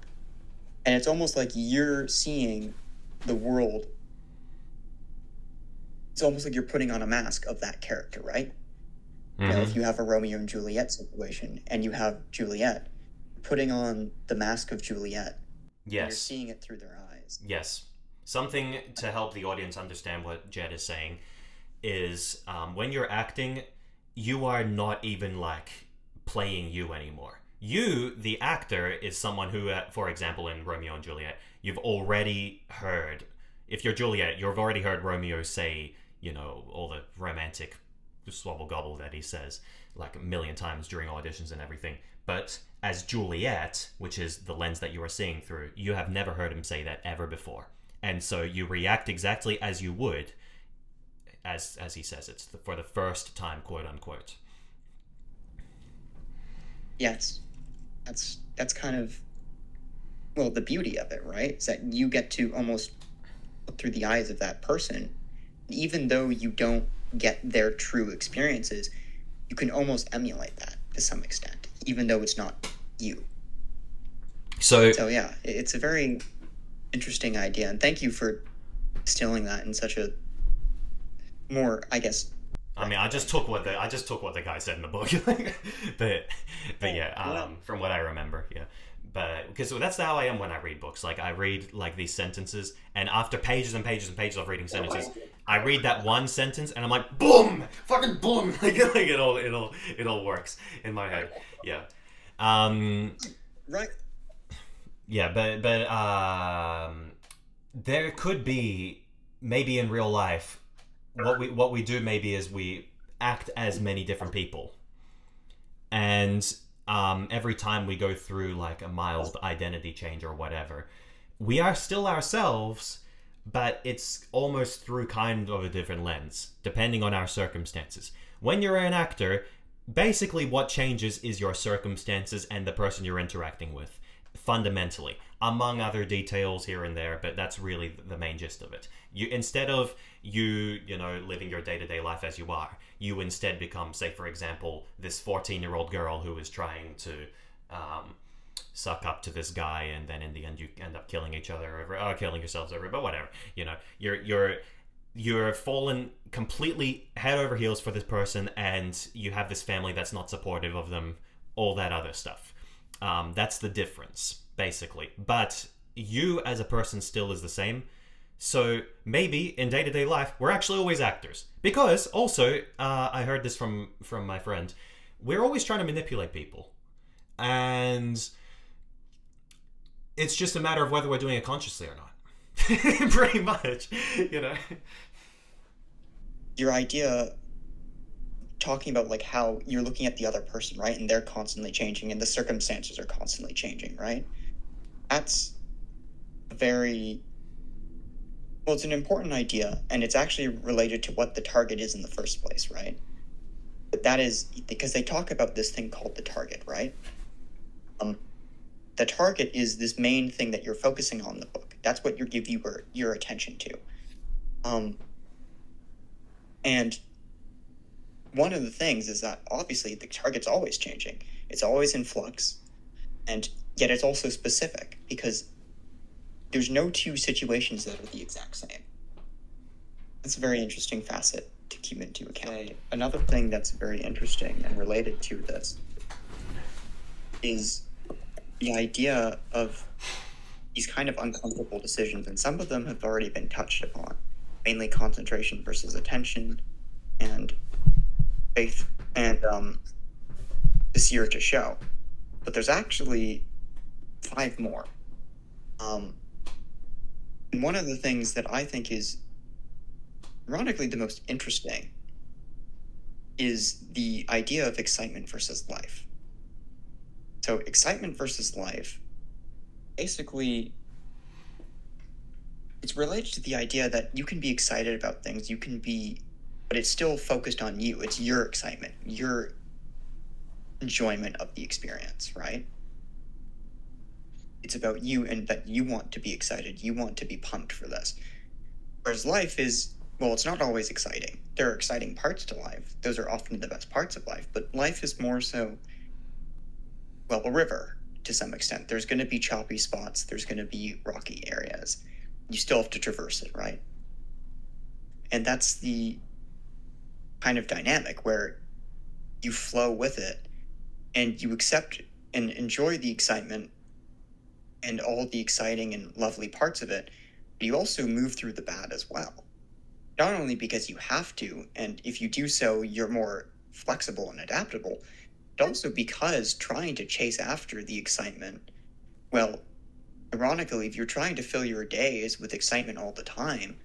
and it's almost like you're seeing the world. It's almost like you're putting on a mask of that character, right? Mm-hmm. You know, if you have a Romeo and Juliet situation, and you have Juliet putting on the mask of Juliet, yes, and you're seeing it through their eyes. Yes. Something to help the audience understand what Jed is saying is when you're acting, you are not even like playing you anymore. You, the actor, is someone who, for example, in Romeo and Juliet, you've already heard, if you're Juliet, you've already heard Romeo say, you know, all the romantic swabble gobble that he says like a million times during auditions and everything. But as Juliet, which is the lens that you are seeing through, you have never heard him say that ever before. And so you react exactly as you would, as he says it, for the first time, quote unquote. Yes. That's kind of, well, the beauty of it, right? Is that you get to almost look through the eyes of that person. Even though you don't get their true experiences, you can almost emulate that to some extent, even though it's not you. So yeah, it's a very interesting idea, and thank you for distilling that in such a more, I guess. I mean, I just took what the guy said in the book, but yeah, from what I remember, yeah. But because that's how I am when I read books. Like I read like these sentences, and after pages and pages and pages of reading sentences, I read that one sentence, and I'm like, boom, fucking boom, like it all works in my head. Yeah. Right. Yeah, but there could be maybe in real life what we do maybe is we act as many different people, and every time we go through like a mild identity change or whatever, we are still ourselves, but it's almost through kind of a different lens, depending on our circumstances. When you're an actor, basically what changes is your circumstances and the person you're interacting with, fundamentally, among other details here and there, but that's really the main gist of it. You, instead of you know, living your day-to-day life as you are, you instead become, say, for example, this 14-year-old girl who is trying to suck up to this guy, and then in the end you end up killing each other over, or killing yourselves over, but whatever. You know, you're fallen completely head over heels for this person, and you have this family that's not supportive of them, all that other stuff. That's the difference, basically. But you as a person still is the same. So maybe in day-to-day life, we're actually always actors. Because also, I heard this from my friend, we're always trying to manipulate people. And it's just a matter of whether we're doing it consciously or not. Pretty much, you know. Your idea, talking about like how you're looking at the other person, right? And they're constantly changing and the circumstances are constantly changing, right? That's very... Well, it's an important idea, and it's actually related to what the target is in the first place, right? But that is because they talk about this thing called the target, right? The target is this main thing that you're focusing on in the book. That's what you give your attention to. And one of the things is that obviously the target's always changing. It's always in flux, and yet it's also specific because there's no two situations that are the exact same. That's a very interesting facet to keep into account. Another thing that's very interesting and related to this is the idea of these kind of uncomfortable decisions, and some of them have already been touched upon, mainly concentration versus attention, and faith, and to see or to show. But there's actually 5 more. And one of the things that I think is ironically the most interesting is the idea of excitement versus life. So excitement versus life, basically, it's related to the idea that you can be excited about things, but it's still focused on you. It's your excitement, your enjoyment of the experience, right? It's about you and that you want to be excited. You want to be pumped for this. Whereas life is, well, it's not always exciting. There are exciting parts to life. Those are often the best parts of life. But life is more so, well, a river to some extent. There's going to be choppy spots. There's going to be rocky areas. You still have to traverse it, right? And that's the kind of dynamic where you flow with it and you accept and enjoy the excitement and all the exciting and lovely parts of it, but you also move through the bad as well. Not only because you have to, and if you do so, you're more flexible and adaptable, but also because trying to chase after the excitement, well, ironically, if you're trying to fill your days with excitement all the time,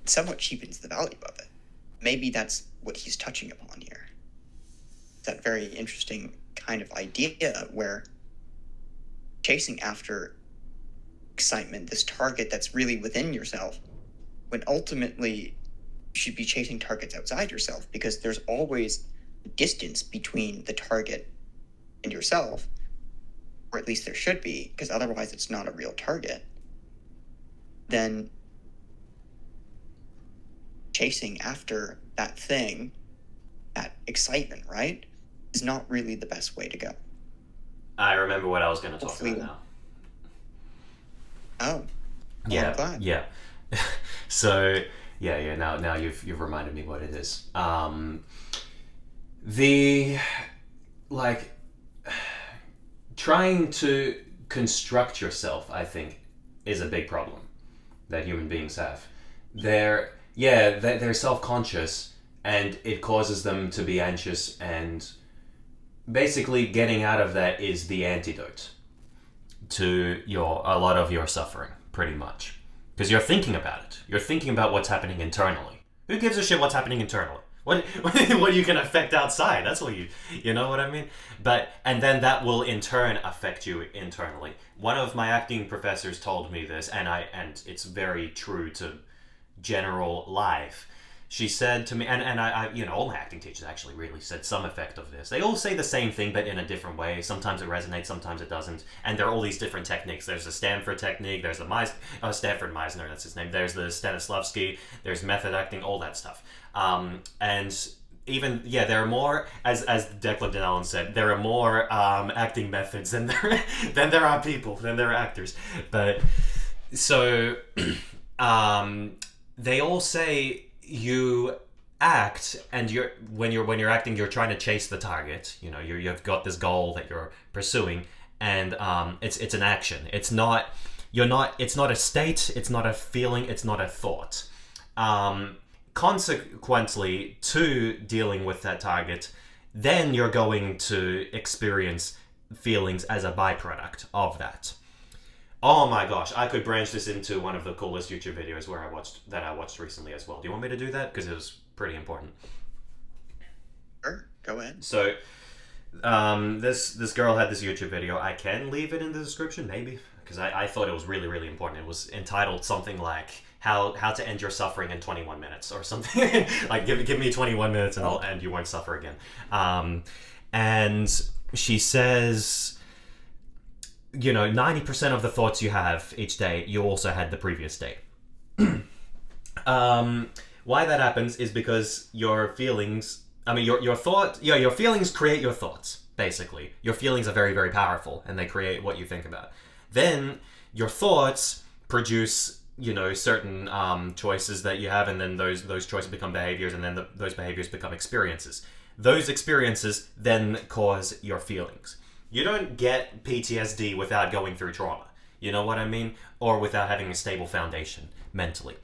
it somewhat cheapens the value of it. Maybe that's what he's touching upon here. That very interesting kind of idea where chasing after excitement, this target that's really within yourself, when ultimately you should be chasing targets outside yourself, because there's always a distance between the target and yourself, or at least there should be, because otherwise it's not a real target. Then chasing after that thing, that excitement, right, is not really the best way to go. I remember what I was going to talk about now. Oh. Yeah. I'm glad. Yeah. So, yeah. Now you've reminded me what it is. Trying to construct yourself, I think, is a big problem that human beings have. They're self-conscious, and it causes them to be anxious, and basically getting out of that is the antidote to a lot of your suffering, pretty much. Because you're thinking about it. You're thinking about what's happening internally. Who gives a shit what's happening internally? What you can affect outside? That's what you know what I mean? And then that will in turn affect you internally. One of my acting professors told me this, and it's very true to general life. She said to me, and I all my acting teachers actually really said some effect of this. They all say the same thing, but in a different way. Sometimes it resonates, sometimes it doesn't. And there are all these different techniques. There's the Stanford technique, there's the Stanford Meisner, that's his name. There's the Stanislavski, there's method acting, all that stuff. And even, there are more, as Declan Donnellan said, there are more acting methods than there are people, than there are actors. But, so, they all say you act, and when you're acting, you're trying to chase the target. You've got this goal that you're pursuing, and it's an action. It's not It's not a state, it's not a feeling, it's not a thought. Consequently, to dealing with that target, then you're going to experience feelings as a byproduct of that. Oh my gosh, I could branch this into one of the coolest YouTube videos that I watched recently as well. Do you want me to do that? Because it was pretty important. Sure, go ahead. So, this girl had this YouTube video. I can leave it in the description, maybe, because I thought it was really, really important. It was entitled something like how to end your suffering in 21 minutes or something. Like, give me 21 minutes and you won't suffer again. And she says, 90% of the thoughts you have each day, you also had the previous day. Why that happens is because your feelings, your feelings create your thoughts, basically. Your feelings are very, very powerful, and they create what you think about. Then your thoughts produce, certain choices that you have, and then those choices become behaviors, and then those behaviors become experiences. Those experiences then cause your feelings. You don't get PTSD without going through trauma. You know what I mean? Or without having a stable foundation mentally.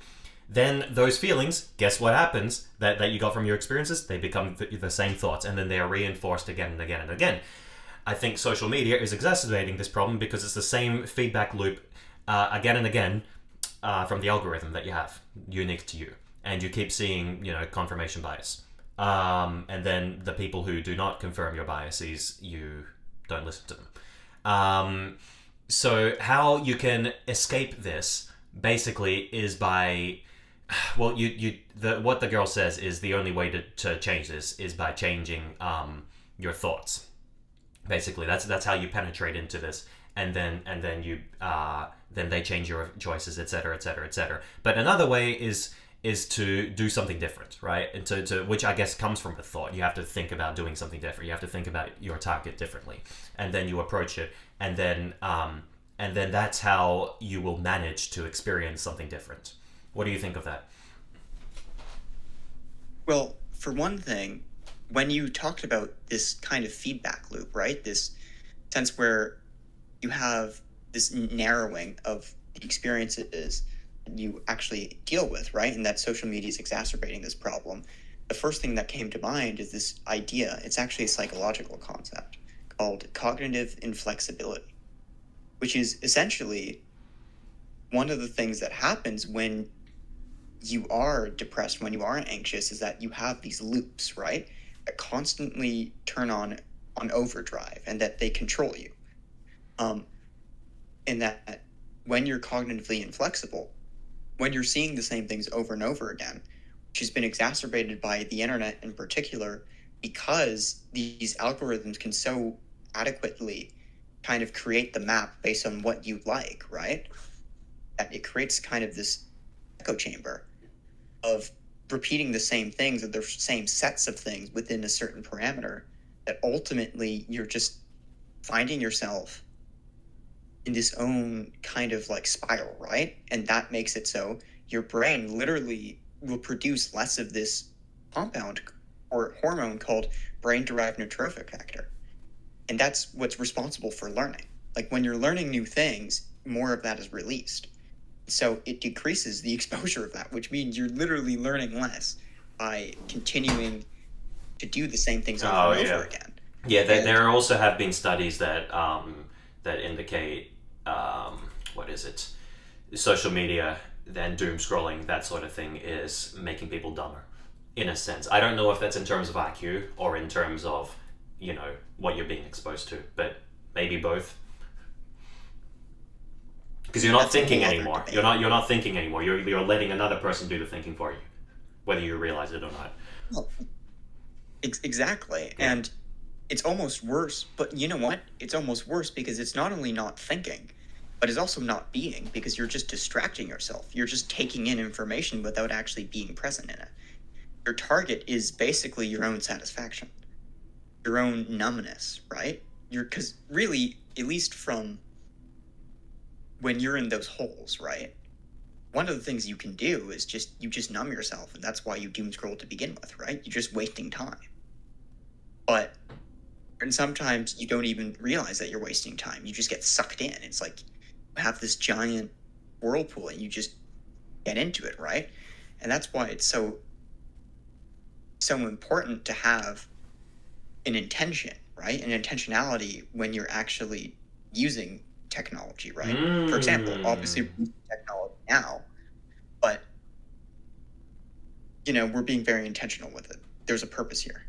Then those feelings, guess what happens that you got from your experiences? They become the same thoughts, and then they are reinforced again and again and again. I think social media is exacerbating this problem because it's the same feedback loop again and again from the algorithm that you have, unique to you. And you keep seeing, confirmation bias. And then the people who do not confirm your biases, you don't listen to them. So how you can escape this basically is by, well, what the girl says is the only way to change this is by changing your thoughts. Basically, that's how you penetrate into this, and then you then they change your choices, etc., etc., etc. But another way is to do something different, right? And to which I guess comes from the thought. You have to think about doing something different. You have to think about your target differently, and then you approach it, and then that's how you will manage to experience something different. What do you think of that? Well, for one thing, when you talked about this kind of feedback loop, right? This sense where you have this narrowing of the experiences you actually deal with, right? And that social media is exacerbating this problem. The first thing that came to mind is this idea. It's actually a psychological concept called cognitive inflexibility, which is essentially one of the things that happens when you are depressed, when you are anxious, is that you have these loops, right? That constantly turn on overdrive, and that they control you. And that when you're cognitively inflexible, when you're seeing the same things over and over again, which has been exacerbated by the internet in particular, because these algorithms can so adequately kind of create the map based on what you like, right? That it creates kind of this echo chamber of repeating the same things, or the same sets of things within a certain parameter, that ultimately you're just finding yourself in this own kind of like spiral, right? And that makes it so your brain literally will produce less of this compound or hormone called brain-derived neurotrophic factor. And that's what's responsible for learning. Like when you're learning new things, more of that is released. So it decreases the exposure of that, which means you're literally learning less by continuing to do the same things over and over again. Yeah, there also have been studies that indicate social media, then doom scrolling, that sort of thing, is making people dumber, in a sense. I don't know if that's in terms of IQ or in terms of, what you're being exposed to, but maybe both. Because you're not thinking anymore. You're not thinking anymore. You're letting another person do the thinking for you, whether you realize it or not. Well, exactly. Yeah. And it's almost worse. But you know what? It's almost worse because it's not only not thinking, but it's also not being, because you're just distracting yourself. You're just taking in information without actually being present in it. Your target is basically your own satisfaction, your own numbness, right? Because really, at least from when you're in those holes, right? One of the things you can do is you just numb yourself, and that's why you doom scroll to begin with, right? You're just wasting time. And sometimes you don't even realize that you're wasting time. You just get sucked in. It's like have this giant whirlpool and you just get into it, right? And that's why it's so important to have an intention, right? An intentionality when you're actually using technology, right? For example, obviously we're using technology now, but we're being very intentional with it. There's a purpose here.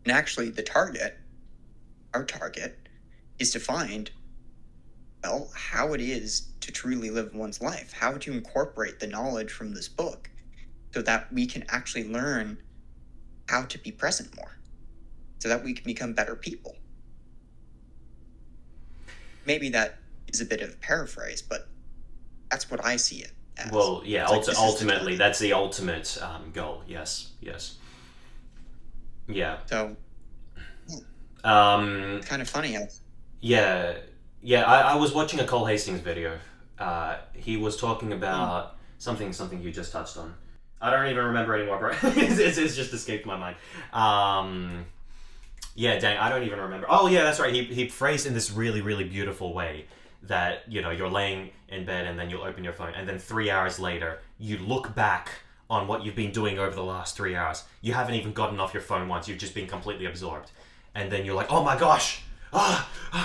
And actually our target is to find, well, how it is to truly live one's life, how to incorporate the knowledge from this book so that we can actually learn how to be present more, so that we can become better people. Maybe that is a bit of a paraphrase, but that's what I see it as. Well, yeah, ultimately, that's the ultimate goal. Yes. Yeah. So, it's kind of funny how... Yeah. I was watching a Cole Hastings video. He was talking about something you just touched on. I don't even remember anymore, bro. it's just escaped my mind. Yeah, dang, I don't even remember. Oh, yeah, that's right. He phrased in this really, really beautiful way that, you're laying in bed and then you'll open your phone and then 3 hours later, you look back on what you've been doing over the last 3 hours. You haven't even gotten off your phone once. You've just been completely absorbed. And then you're like, oh my gosh,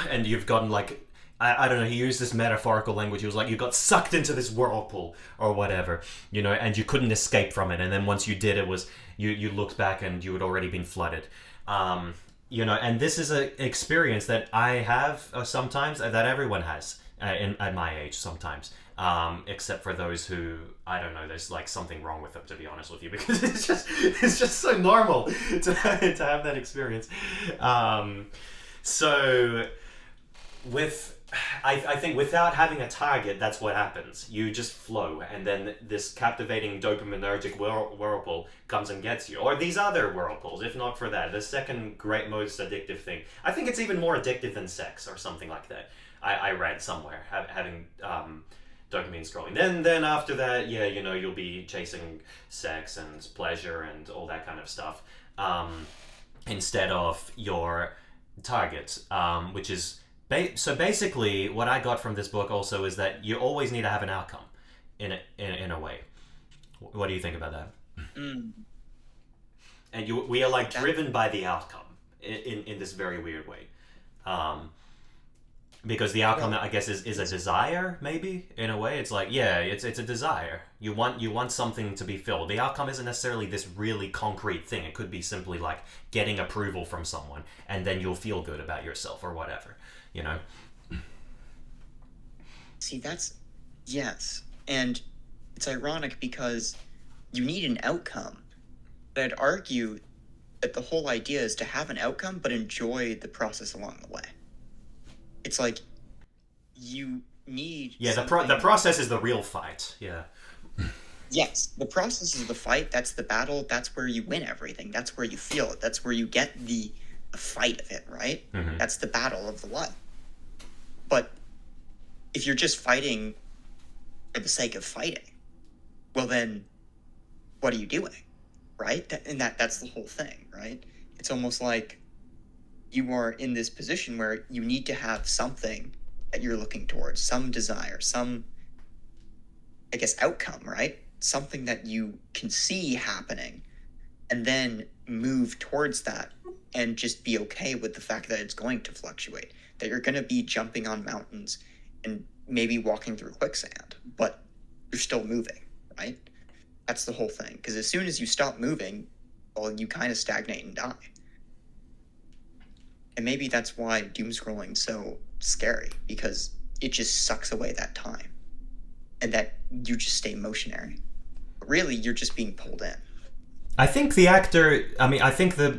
and you've gotten like, I don't know, he used this metaphorical language. He was like, you got sucked into this whirlpool or whatever, and you couldn't escape from it. And then once you did, it was, you looked back and you had already been flooded. And this is an experience that I have sometimes, that everyone has at my age sometimes, except for those who, I don't know, there's like something wrong with them, to be honest with you, because it's just so normal to have that experience. So I think without having a target, that's what happens. You just flow, and then this captivating dopaminergic whirlpool comes and gets you. Or these other whirlpools, if not for that. The second great most addictive thing. I think it's even more addictive than sex or something like that. I read somewhere, having dopamine scrolling. Then after that, you'll be chasing sex and pleasure and all that kind of stuff, instead of your target, which is... So basically, what I got from this book also is that you always need to have an outcome, in a way. What do you think about that? And we are like driven by the outcome in this very weird way, because the outcome, I guess, is a desire. Maybe in a way, it's like, it's a desire. You want something to be filled. The outcome isn't necessarily this really concrete thing. It could be simply like getting approval from someone, and then you'll feel good about yourself or whatever. See, yes. And it's ironic because you need an outcome. But I'd argue that the whole idea is to have an outcome, but enjoy the process along the way. It's like you need... Yeah, the process is the real fight. Yeah. Yes, the process is the fight. That's the battle. That's where you win everything. That's where you feel it. That's where you get the fight of it, right? Mm-hmm. That's the battle of the life. But if you're just fighting for the sake of fighting, well then, what are you doing, right? That's the whole thing, right? It's almost like you are in this position where you need to have something that you're looking towards, some desire, some, I guess, outcome, right? Something that you can see happening, and then move towards that and just be okay with the fact that it's going to fluctuate, that you're going to be jumping on mountains and maybe walking through quicksand, but you're still moving, right? That's the whole thing. Because as soon as you stop moving, well, you kind of stagnate and die. And maybe that's why doom scrolling is so scary, because it just sucks away that time. And that you just stay motionary. But really, you're just being pulled in. I think the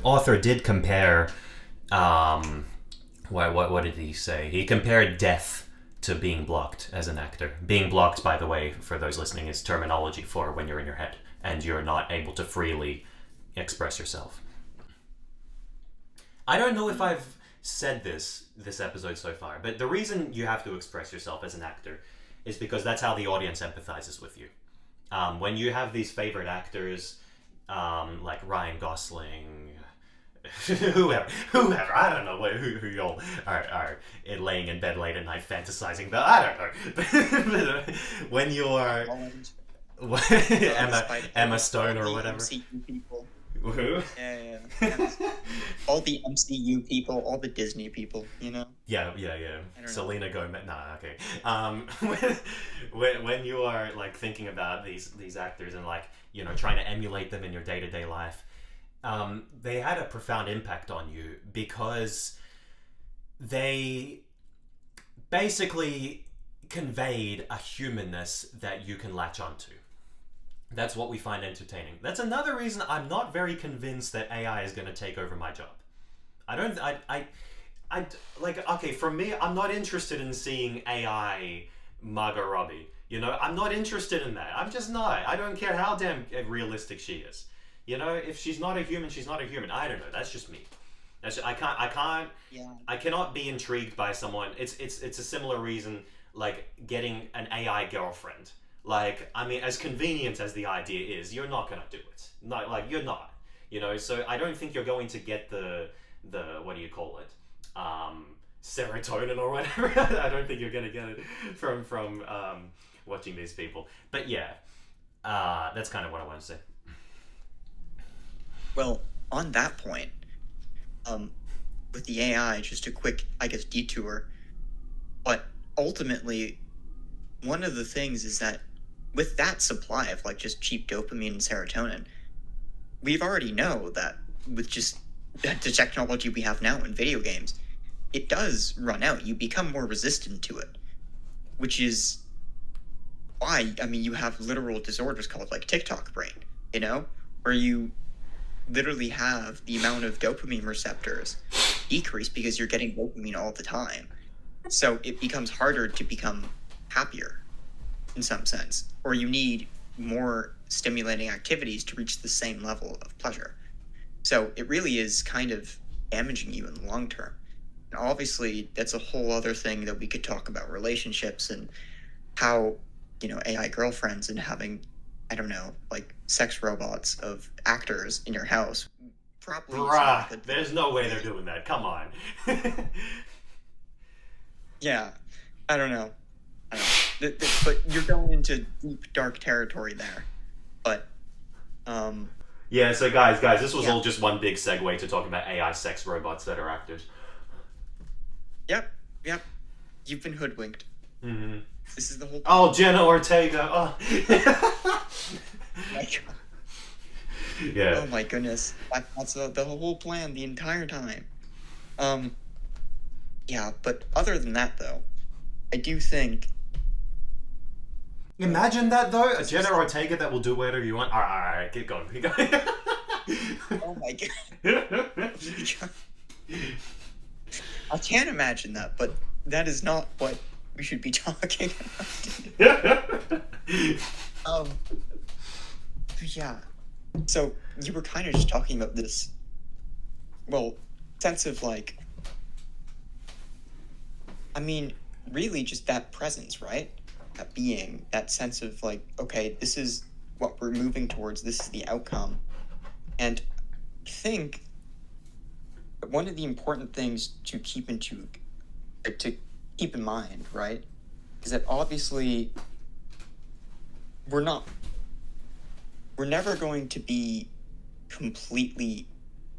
author did compare, what did he say? He compared death to being blocked as an actor. Being blocked, by the way, for those listening, is terminology for when you're in your head and you're not able to freely express yourself. I don't know if I've said this episode so far, but the reason you have to express yourself as an actor is because that's how the audience empathizes with you. When you have these favorite actors, like Ryan Gosling, whoever, I don't know who y'all are laying in bed late at night fantasizing about. I don't know. When you're Emma Stone or whatever. MCU people. Who? Yeah. All the MCU people, all the Disney people, you know? Yeah. Selena Gomez. Nah, okay. When you are like thinking about these actors and like, you know, trying to emulate them in your day-to-day life, they had a profound impact on you because they basically conveyed a humanness that you can latch onto. That's what we find entertaining. That's another reason I'm not very convinced that AI is going to take over my job. Okay, for me, I'm not interested in seeing AI Margot Robbie. You know, I'm not interested in that. I'm just not. I don't care how damn realistic she is. You know, if she's not a human, she's not a human. I don't know. That's just me. I can't. Yeah. I cannot be intrigued by someone. It's a similar reason like getting an AI girlfriend. Like, I mean, as convenient as the idea is, you're not gonna do it. Not like you're not. You know, so I don't think you're going to get the what do you call it? Serotonin or whatever. I don't think you're gonna get it from watching these people. But yeah, that's kind of what I want to say. Well, on that point, with the AI, just a quick, I guess, detour. But ultimately, one of the things is that with that supply of like just cheap dopamine and serotonin, we've already know that with just the technology we have now in video games, it does run out. You become more resistant to it, which is why, I mean, you have literal disorders called like TikTok brain, you know, where you literally have the amount of dopamine receptors decrease because you're getting dopamine all the time. So it becomes harder to become happier in some sense, or you need more stimulating activities to reach the same level of pleasure. So it really is kind of damaging you in the long term. And obviously, that's a whole other thing that we could talk about, relationships and how, you know, AI girlfriends and having, I don't know, like sex robots of actors in your house. Probably. Bruh, there's no way they're doing that. Come on. Yeah, I don't know. But you're going into deep, dark territory there. But, yeah, so guys, this was all just one big segue to talking about AI sex robots that are actors. Yep. You've been hoodwinked. Mm-hmm. This is the whole... Oh, Jenna Ortega. Oh. My God. Yeah. Oh my goodness. That's the whole plan the entire time. Yeah, but other than that, though, I do think... Imagine that, though. A Jenna Ortega that will do whatever you want. All right, keep going. Oh my God. I can't imagine that, but that is not what we should be talking about. Yeah. So you were kind of just talking about this, well, sense of like, I mean, really just that presence, right? That being, that sense of like, okay, this is what we're moving towards, this is the outcome. And I think that one of the important things to keep in mind, right, is that obviously we're never going to be completely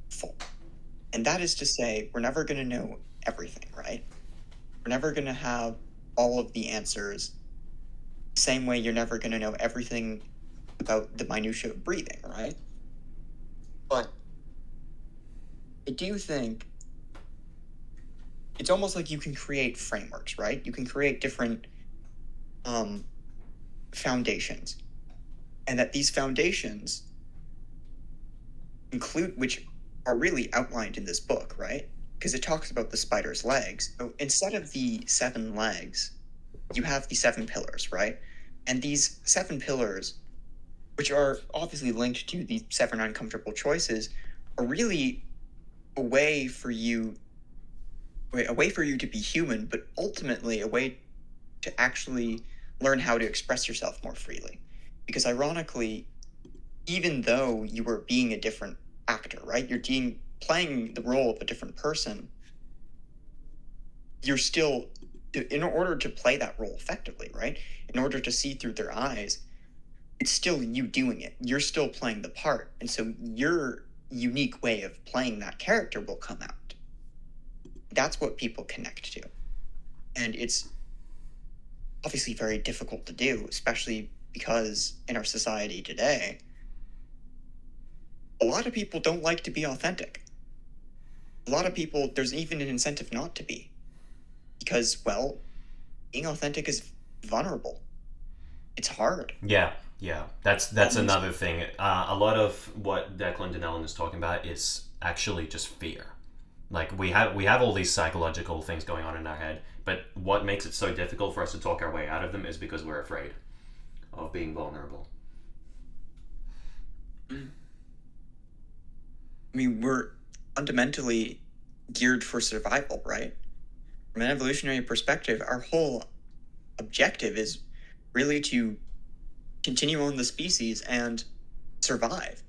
full. And that is to say, we're never going to know everything, right? We're never going to have all of the answers. Same way you're never going to know everything about the minutiae of breathing, right? But I do think it's almost like you can create frameworks, right? You can create different foundations. And that these foundations include, which are really outlined in this book, right? Because it talks about the spider's legs. So instead of the 7 legs, you have the 7 pillars, right? And these 7 pillars, which are obviously linked to the 7 uncomfortable choices, are really a way for you to be human, but ultimately a way to actually learn how to express yourself more freely. Because ironically, even though you were being a different actor, right? You're playing the role of a different person, you're still, in order to play that role effectively, right? In order to see through their eyes, it's still you doing it. You're still playing the part. And so your unique way of playing that character will come out. That's what people connect to. And it's obviously very difficult to do, especially because in our society today, a lot of people don't like to be authentic. A lot of people, there's even an incentive not to be. Because, well, being authentic is vulnerable. It's hard. Yeah, that's another thing. A lot of what Declan Donnellan is talking about is actually just fear. Like we have all these psychological things going on in our head, but what makes it so difficult for us to talk our way out of them is because we're afraid of being vulnerable. I mean, we're fundamentally geared for survival, right? From an evolutionary perspective, our whole objective is really to continue on the species and survive.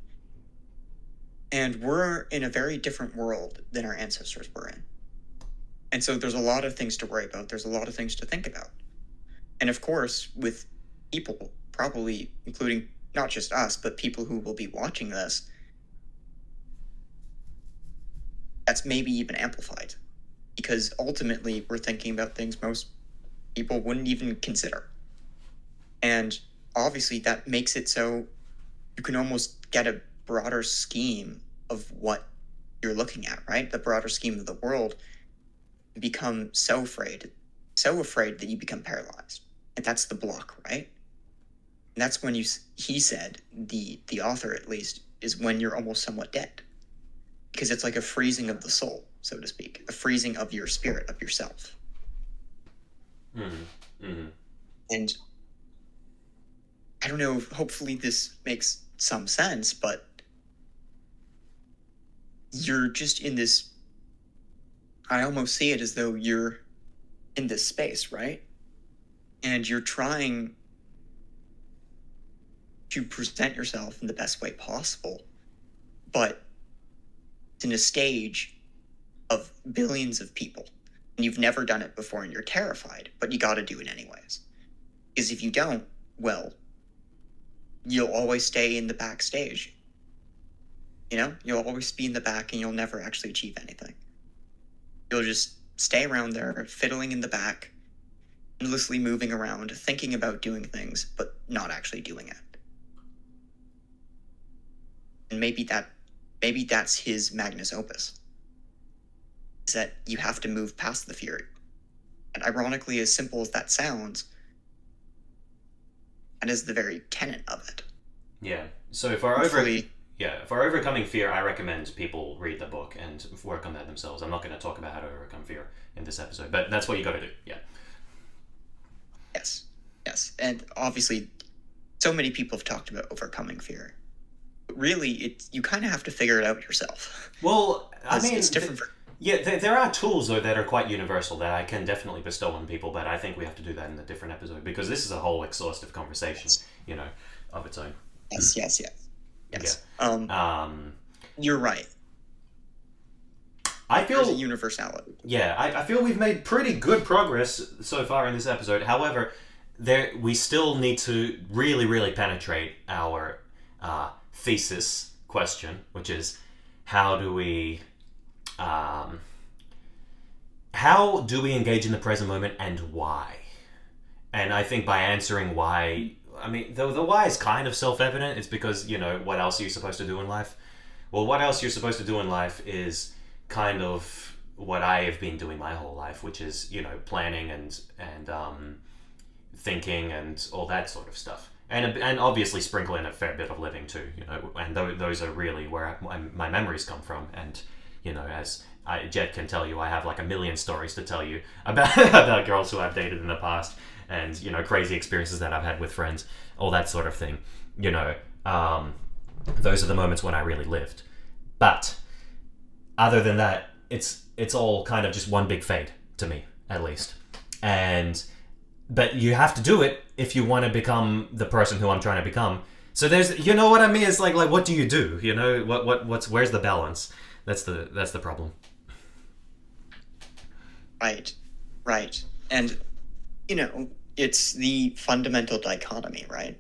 And we're in a very different world than our ancestors were in. And so there's a lot of things to worry about. There's a lot of things to think about. And of course, with people, probably including not just us, but people who will be watching this, that's maybe even amplified. Because ultimately, we're thinking about things most people wouldn't even consider. And obviously, that makes it so you can almost get a broader scheme of what you're looking at, right? The broader scheme of the world. You become so afraid that you become paralyzed. And that's the block, right? And that's when he said, the author at least, is when you're almost somewhat dead. Because it's like a freezing of the soul, so to speak. A freezing of your spirit, of yourself. Mm-hmm. Mm-hmm. And I don't know, hopefully this makes some sense, but you're just in this, I almost see it as though you're in this space, right? And you're trying to present yourself in the best way possible, but it's in a stage of billions of people, and you've never done it before and you're terrified, but you got to do it anyways. Because if you don't, well, you'll always stay in the backstage. You know, you'll always be in the back and you'll never actually achieve anything. You'll just stay around there, fiddling in the back, endlessly moving around, thinking about doing things, but not actually doing it. And maybe that's his magnus opus. Is that you have to move past the fear. And ironically, as simple as that sounds, that is the very tenet of it. Yeah. So if we're overcoming fear, I recommend people read the book and work on that themselves. I'm not going to talk about how to overcome fear in this episode, but that's what you got to do. Yeah. Yes. And obviously, so many people have talked about overcoming fear. But really, you kind of have to figure it out yourself. Well, I mean, it's different. There are tools though that are quite universal that I can definitely bestow on people, but I think we have to do that in a different episode because this is a whole exhaustive conversation, of its own. Yes. Yeah. You're right. I feel there's a universality. Yeah, I feel we've made pretty good progress so far in this episode. However, we still need to really, really penetrate our thesis question, which is how do we engage in the present moment and why? And I think by answering why, I mean, the why is kind of self-evident. It's because, what else are you supposed to do in life? Well, what else you're supposed to do in life is kind of what I have been doing my whole life, which is, planning and thinking and all that sort of stuff. And obviously sprinkle in a fair bit of living too, and those are really where my memories come from. And, as Jet can tell you, I have like a million stories to tell you about girls who I've dated in the past and, crazy experiences that I've had with friends, all that sort of thing. Those are the moments when I really lived. But other than that, it's all kind of just one big fade to me, at least. But you have to do it if you want to become the person who I'm trying to become. So there's, what I mean? It's like what do you do? Where's the balance? That's the problem. Right. And, it's the fundamental dichotomy, right?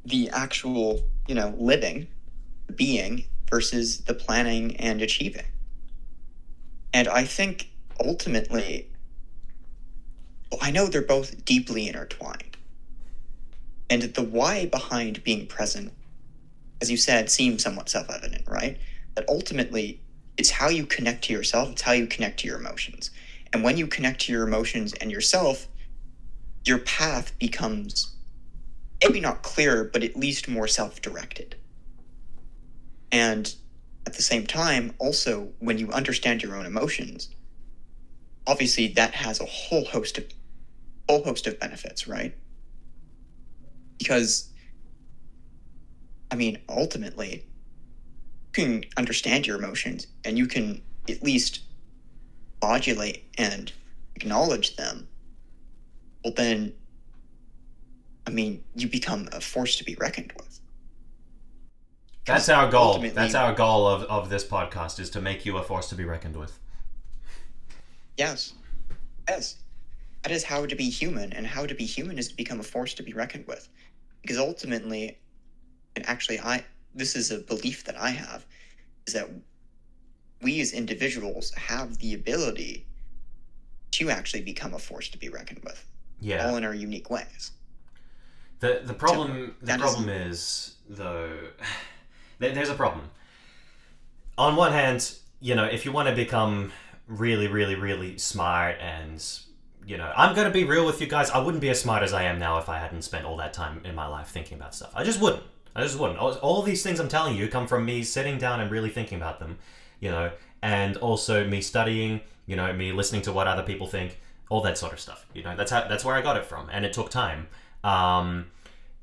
The actual, living, being, versus the planning and achieving. And I think ultimately, I know they're both deeply intertwined. And the why behind being present, as you said, seems somewhat self-evident, right? That ultimately, it's how you connect to yourself, it's how you connect to your emotions. And when you connect to your emotions and yourself, your path becomes maybe not clearer, but at least more self-directed. And at the same time, also, when you understand your own emotions, obviously that has a whole host of benefits, right? Because, ultimately, you can understand your emotions and you can at least modulate and acknowledge them. Well, then, you become a force to be reckoned with. That's our goal. Ultimately- That's our goal of this podcast, is to make you a force to be reckoned with. Yes. That is how to be human, and how to be human is to become a force to be reckoned with. Because ultimately, and actually this is a belief that I have, is that we as individuals have the ability to actually become a force to be reckoned with. Yeah. All in our unique ways. The problem that is though, there's a problem. On one hand, if you want to become really, really, really smart, and I'm gonna be real with you guys, I wouldn't be as smart as I am now if I hadn't spent all that time in my life thinking about stuff. I just wouldn't. All these things I'm telling you come from me sitting down and really thinking about them, and also me studying, me listening to what other people think, all that sort of stuff. That's where I got it from, and it took time.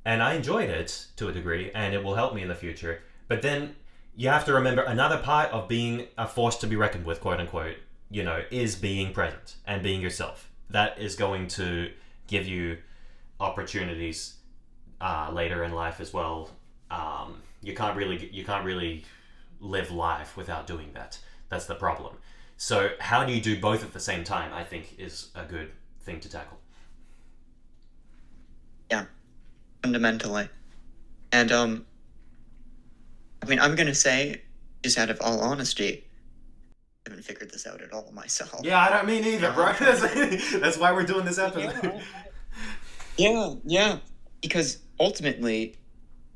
And I enjoyed it to a degree, and it will help me in the future. But then you have to remember, another part of being a force to be reckoned with, quote unquote, is being present and being yourself. That is going to give you opportunities later in life as well. You can't really live life without doing that. That's the problem. So how do you do both at the same time, I think, is a good thing to tackle. Yeah, fundamentally. And I'm gonna say, just out of all honesty, I haven't figured this out at all myself. Yeah, I don't mean either, bro. That's why we're doing this episode. Yeah. Because ultimately,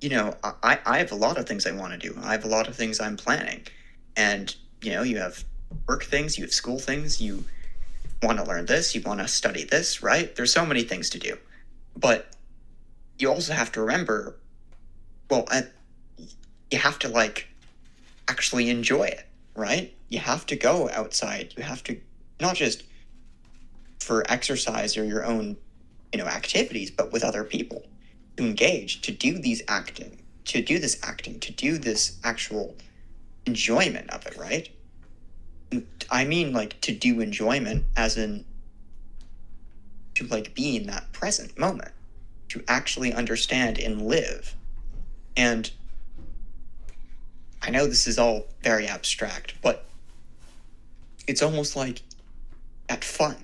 I have a lot of things I want to do. I have a lot of things I'm planning. And, you have work things, you have school things, you want to learn this, you want to study this, right? There's so many things to do. But you also have to remember, you have to, actually enjoy it, right? You have to go outside. You have to, not just for exercise or your own, activities, but with other people, to engage, to do this acting, to do this actual enjoyment of it, right? I mean, to do enjoyment as in to, be in that present moment, to actually understand and live. And I know this is all very abstract, but it's almost like that fun.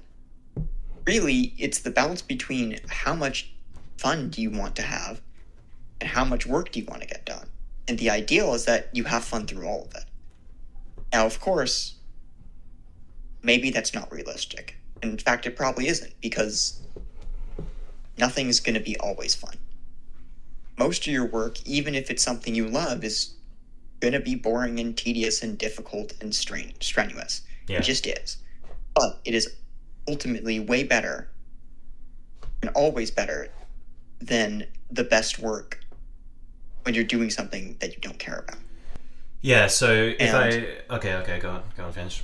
Really, it's the balance between how much fun do you want to have and how much work do you want to get done. And the ideal is that you have fun through all of it. Now, of course, maybe that's not realistic. In fact, it probably isn't, because nothing's going to be always fun. Most of your work, even if it's something you love, is going to be boring and tedious and difficult and strenuous. Yeah. It just is. But it is ultimately way better, and always better, than the best work when you're doing something that you don't care about. Yeah, so if Okay, go on, finish.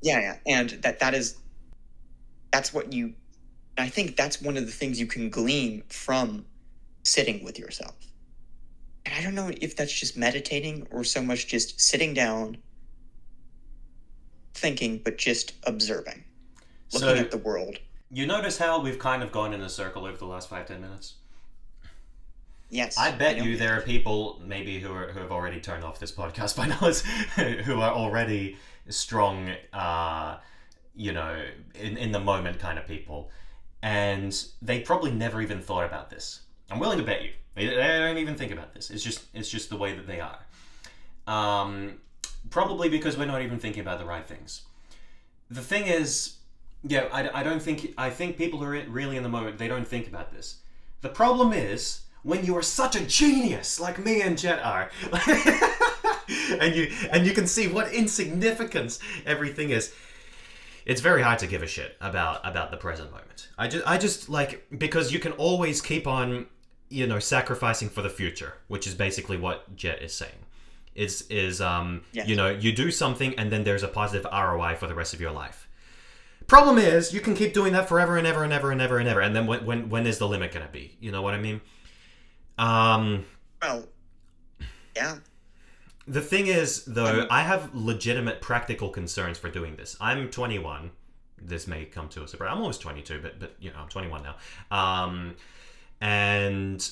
Yeah, and that's what you, I think that's one of the things you can glean from sitting with yourself. And I don't know if that's just meditating or so much just sitting down, thinking, but just observing, looking at the world. You notice how we've kind of gone in a circle over the last 5-10 minutes? Yes. I bet know you there are people maybe who have already turned off this podcast by now, who are already strong, in the moment kind of people, and they probably never even thought about this. I'm willing to bet you they don't even think about this. It's just the way that they are. Probably because we're not even thinking about the right things. The thing is, yeah, I think people who are really in the moment, they don't think about this. The problem is when you are such a genius like me and Jet are, and you can see what insignificance everything is. It's very hard to give a shit about the present moment. I just like, because you can always keep on, sacrificing for the future, which is basically what Jet is saying. Yes. You do something and then there's a positive ROI for the rest of your life. Problem is, you can keep doing that forever and ever and ever and ever and ever, and then when is the limit gonna be? You know what I mean? Well, yeah. The thing is, though, I have legitimate practical concerns for doing this. I'm 21. This may come to a surprise. I'm almost 22, but I'm 21 now. And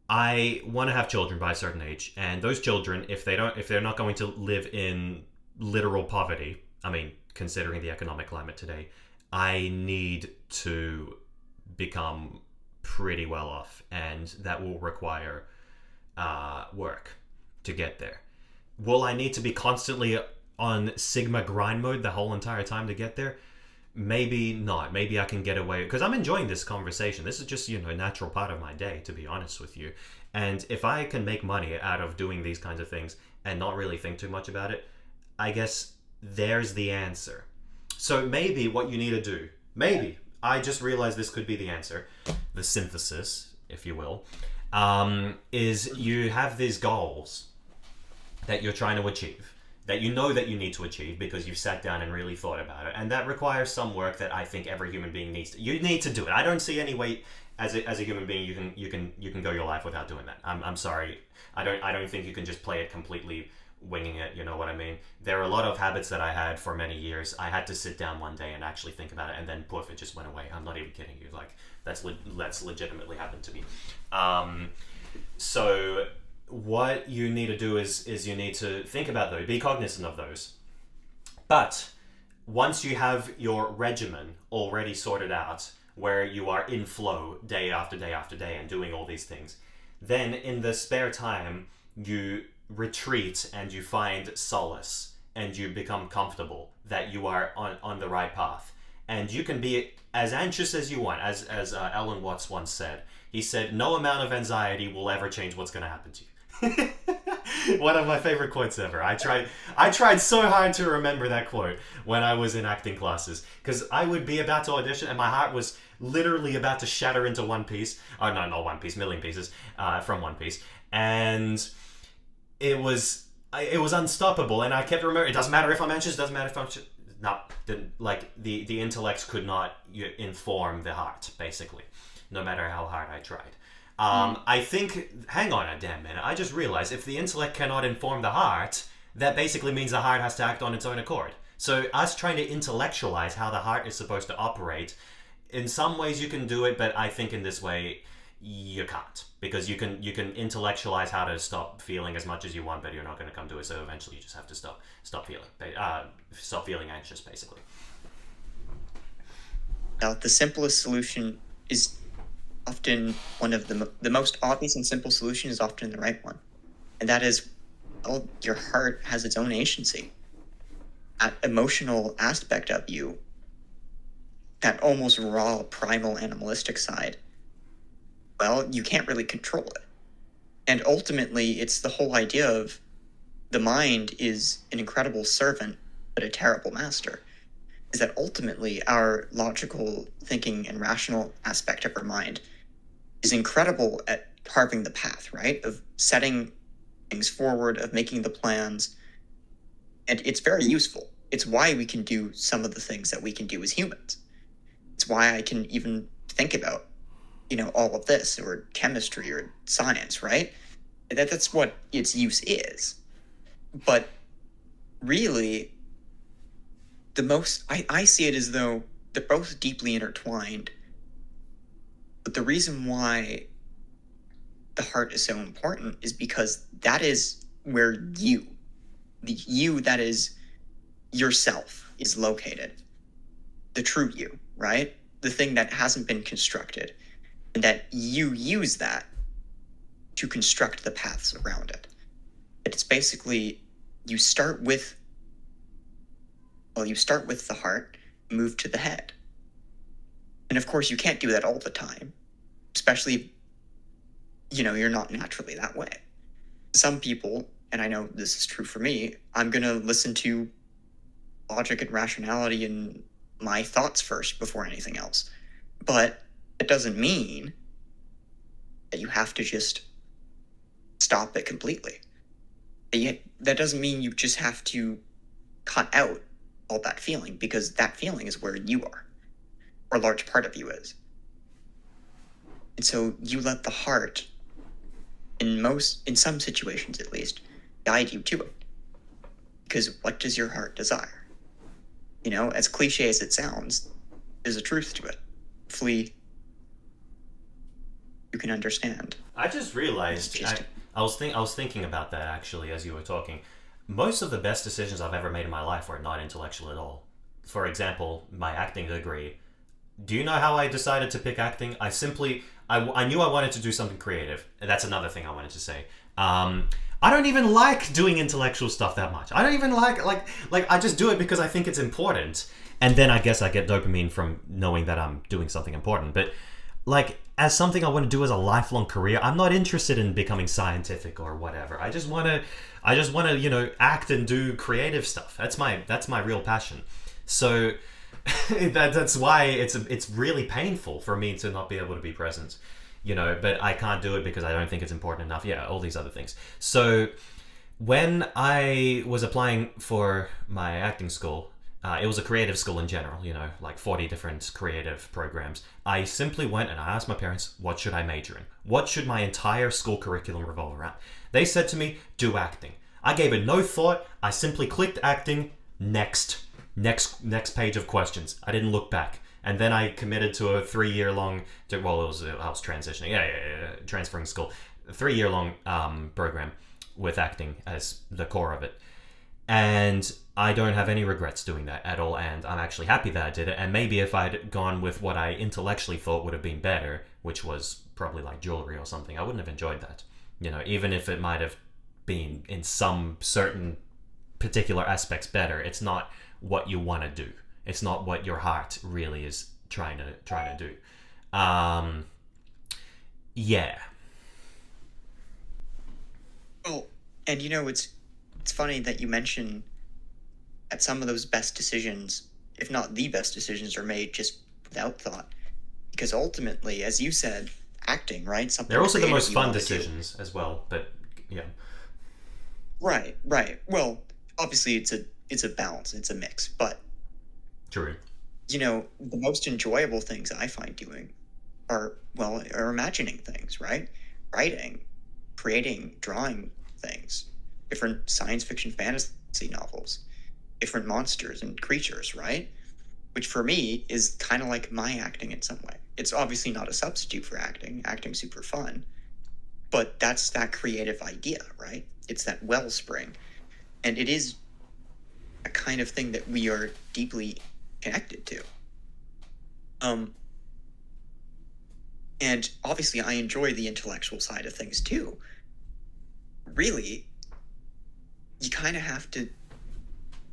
I want to have children by a certain age, and those children, if they're not going to live in literal poverty, I mean, considering the economic climate today, I need to become pretty well off, and that will require work to get there. Will I need to be constantly on Sigma grind mode the whole entire time to get there? Maybe not. Maybe I can get away, because I'm enjoying this conversation. This is just, a natural part of my day, to be honest with you. And if I can make money out of doing these kinds of things and not really think too much about it, I guess there's the answer. So maybe what you need to do, I just realized this could be the answer, the synthesis, if you will, is you have these goals that you're trying to achieve, that you know that you need to achieve because you've sat down and really thought about it, and that requires some work that I think every human being needs to. You need to do it. I don't see any way as a human being you can go your life without doing that. I'm sorry. I don't think you can just play it completely winging it. You know what I mean? There are a lot of habits that I had for many years. I had to sit down one day and actually think about it, and then poof, it just went away. I'm not even kidding you. Like that's legitimately happened to me. So what you need to do is you need to think about those, be cognizant of those. But once you have your regimen already sorted out, where you are in flow day after day after day and doing all these things, then in the spare time you retreat and you find solace and you become comfortable that you are on the right path. And you can be as anxious as you want, as Alan Watts once said. He said, no amount of anxiety will ever change what's going to happen to you. One of my favorite quotes ever. I tried so hard to remember that quote when I was in acting classes, because I would be about to audition and my heart was literally about to shatter into one piece. Oh no, not one piece, million pieces from One Piece. And it was unstoppable, and I kept remembering, it doesn't matter if I'm anxious, it doesn't matter if I'm the intellect could not inform the heart, basically, no matter how hard I tried. I think, hang on a damn minute, I just realized if the intellect cannot inform the heart, that basically means the heart has to act on its own accord. So us trying to intellectualize how the heart is supposed to operate, in some ways you can do it, but I think in this way you can't. Because you can intellectualize how to stop feeling as much as you want, but you're not going to come to it, so eventually you just have to stop feeling anxious, basically. Now, the simplest solution is often one of the most obvious and simple solution is often the right one. And that is, well, your heart has its own agency. That emotional aspect of you, that almost raw, primal, animalistic side, well, you can't really control it. And ultimately, it's the whole idea of the mind is an incredible servant, but a terrible master. Is that ultimately our logical thinking and rational aspect of our mind is incredible at carving the path, right? Of setting things forward, of making the plans. And it's very useful. It's why we can do some of the things that we can do as humans. It's why I can even think about, all of this, or chemistry or science, right? That's what its use is. But really, I see it as though they're both deeply intertwined. But the reason why the heart is so important is because that is where the you that is yourself is located. The true you, right? The thing that hasn't been constructed. And that you use that to construct the paths around it. It's basically, you start with the heart, move to the head. And of course, you can't do that all the time, especially, you're not naturally that way. Some people, and I know this is true for me, I'm going to listen to logic and rationality and my thoughts first before anything else. But it doesn't mean that you have to just stop it completely. That doesn't mean you just have to cut out all that feeling, because that feeling is where you are, or a large part of you is. And so you let the heart, in some situations at least, guide you to it. Because what does your heart desire? As cliche as it sounds, there's a truth to it. Hopefully, you can understand. I just realized I was thinking about that actually as you were talking. Most of the best decisions I've ever made in my life were not intellectual at all. For example, my acting degree. Do you know how I decided to pick acting? I knew I wanted to do something creative. That's another thing I wanted to say. I don't even like doing intellectual stuff that much. I don't even like I just do it because I think it's important. And then I guess I get dopamine from knowing that I'm doing something important. But as something I want to do as a lifelong career, I'm not interested in becoming scientific or whatever. I just want to act and do creative stuff. That's my real passion. So that's why it's really painful for me to not be able to be present. But I can't do it because I don't think it's important enough. Yeah, all these other things. So when I was applying for my acting school, it was a creative school in general, 40 different creative programs. I simply went and I asked my parents, what should I major in? What should my entire school curriculum revolve around? They said to me, do acting. I gave it no thought. I simply clicked acting, next page of questions. I didn't look back. And then I committed to a 3-year-long, I was transitioning, transferring school, a 3-year-long program with acting as the core of it. And I don't have any regrets doing that at all, and I'm actually happy that I did it. And maybe if I'd gone with what I intellectually thought would have been better, which was probably like jewelry or something, I wouldn't have enjoyed that. Even if it might have been in some certain particular aspects better, it's not what you want to do. It's not what your heart really is trying to do. Yeah. Well, and it's funny that you mention that some of those best decisions, if not the best decisions, are made just without thought. Because ultimately, as you said, acting, right? Something they're also the most fun decisions as well, but yeah. Right. Well, obviously it's a balance, it's a mix, but true. The most enjoyable things I find doing are imagining things, right? Writing, creating, drawing things, different science fiction fantasy novels, different monsters and creatures, right? Which for me is kind of like my acting in some way. It's obviously not a substitute for acting. Acting's super fun, but that's that creative idea, right? It's that wellspring. And it is a kind of thing that we are deeply connected to. And obviously I enjoy the intellectual side of things too. Really, you kind of have to,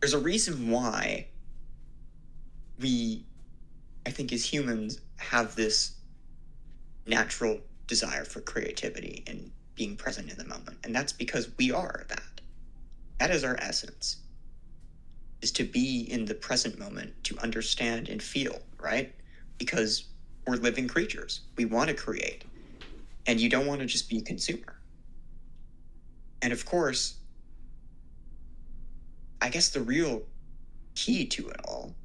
there's a reason why we, I think as humans, have this natural desire for creativity and being present in the moment. And that's because we are that. That is our essence, is to be in the present moment, to understand and feel, right? Because we're living creatures. We want to create. And you don't want to just be a consumer. And of course, I guess the real key to it all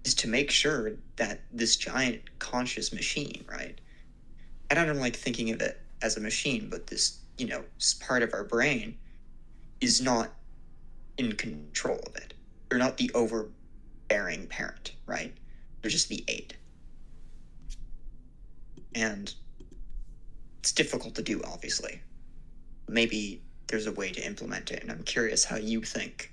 is to make sure that this giant conscious machine, right? I don't like thinking of it as a machine, but this, part of our brain is not in control of it. They're not the overbearing parent, right? They're just the aid. And it's difficult to do, obviously. Maybe there's a way to implement it, and I'm curious how you think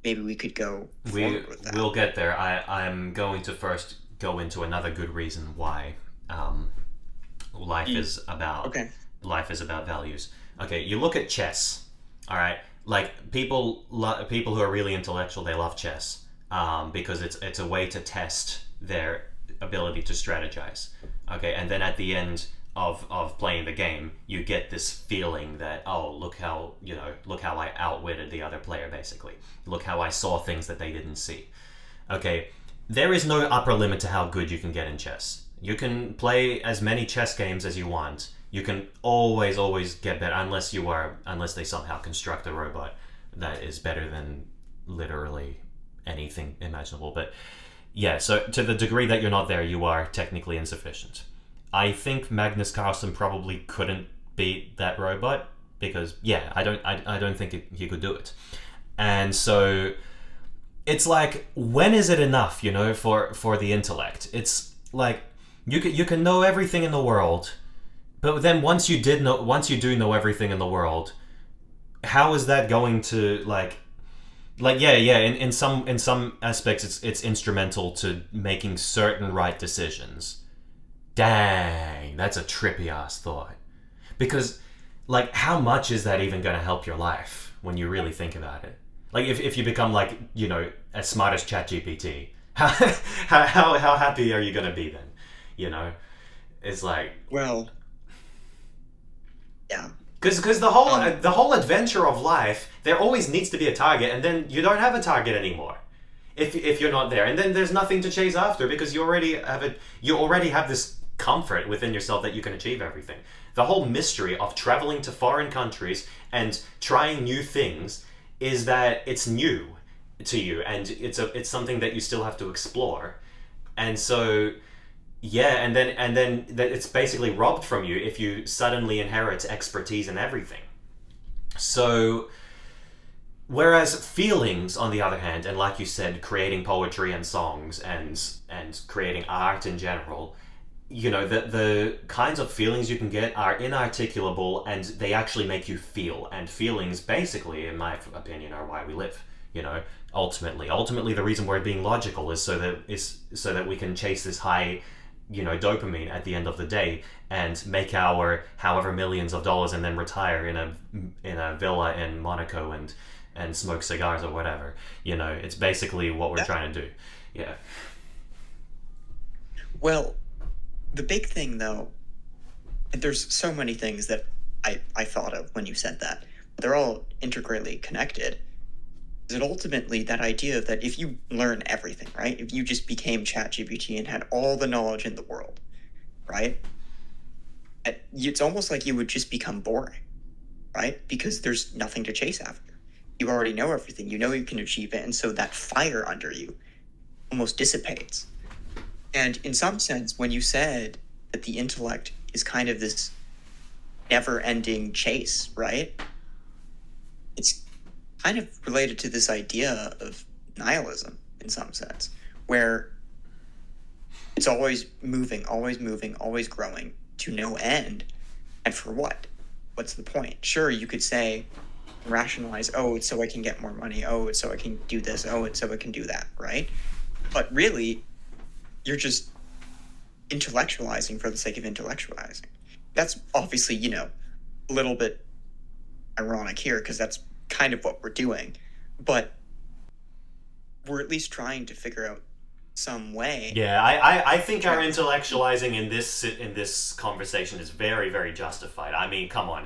maybe we could go forward with that. We'll get there. I'm going to first go into another good reason why life is about values. Okay, you look at chess. All right, like people who are really intellectual, they love chess because it's a way to test their ability to strategize. Okay, and then at the end of playing the game, you get this feeling that, oh, look how I outwitted the other player, basically. Look how I saw things that they didn't see. Okay, there is no upper limit to how good you can get in chess. You can play as many chess games as you want. You can always get better, unless they somehow construct a robot that is better than literally anything imaginable. But yeah, so to the degree that you're not there, you are technically insufficient. I think Magnus Carlsen probably couldn't beat that robot because, yeah, I don't think he could do it. And so it's like, when is it enough, for the intellect? It's like you can know everything in the world, but then once you do know everything in the world, how is that going to in some aspects it's instrumental to making certain right decisions. Dang, that's a trippy ass thought. Because, how much is that even going to help your life when you really think about it? Like, if you become, as smart as ChatGPT, how happy are you going to be then? It's like... Well, yeah. Because the whole adventure of life, there always needs to be a target, and then you don't have a target anymore. If you're not there, and then there's nothing to chase after because you already have this comfort within yourself that you can achieve everything. The whole mystery of traveling to foreign countries and trying new things is that it's new to you, and it's something that you still have to explore. And so, yeah, and then that it's basically robbed from you if you suddenly inherit expertise in everything. So, whereas feelings, on the other hand, and like you said, creating poetry and songs and creating art in general, the kinds of feelings you can get are inarticulable, and they actually make you feel. And feelings, basically, in my opinion, are why we live. Ultimately, the reason we're being logical is so that we can chase this high, dopamine at the end of the day and make our however millions of dollars and then retire in a villa in Monaco and smoke cigars or whatever. It's basically what we're trying to do. Yeah. Well, the big thing, though, there's so many things that I thought of when you said that. They're all integrally connected. Is it ultimately that idea that if you learn everything, right? If you just became ChatGPT and had all the knowledge in the world, right? It's almost like you would just become boring, right? Because there's nothing to chase after. You already know everything. You know you can achieve it. And so that fire under you almost dissipates. And in some sense, when you said that the intellect is kind of this never-ending chase, right? It's kind of related to this idea of nihilism in some sense, where it's always moving, always growing to no end. And for what? What's the point? Sure, you could say, rationalize, oh, it's so I can get more money. Oh, it's so I can do this. Oh, it's so I can do that, right? But really, you're just intellectualizing for the sake of intellectualizing. That's obviously, a little bit ironic here because that's kind of what we're doing. But we're at least trying to figure out some way. Yeah, I think our intellectualizing in this conversation is very, very justified. I mean, come on.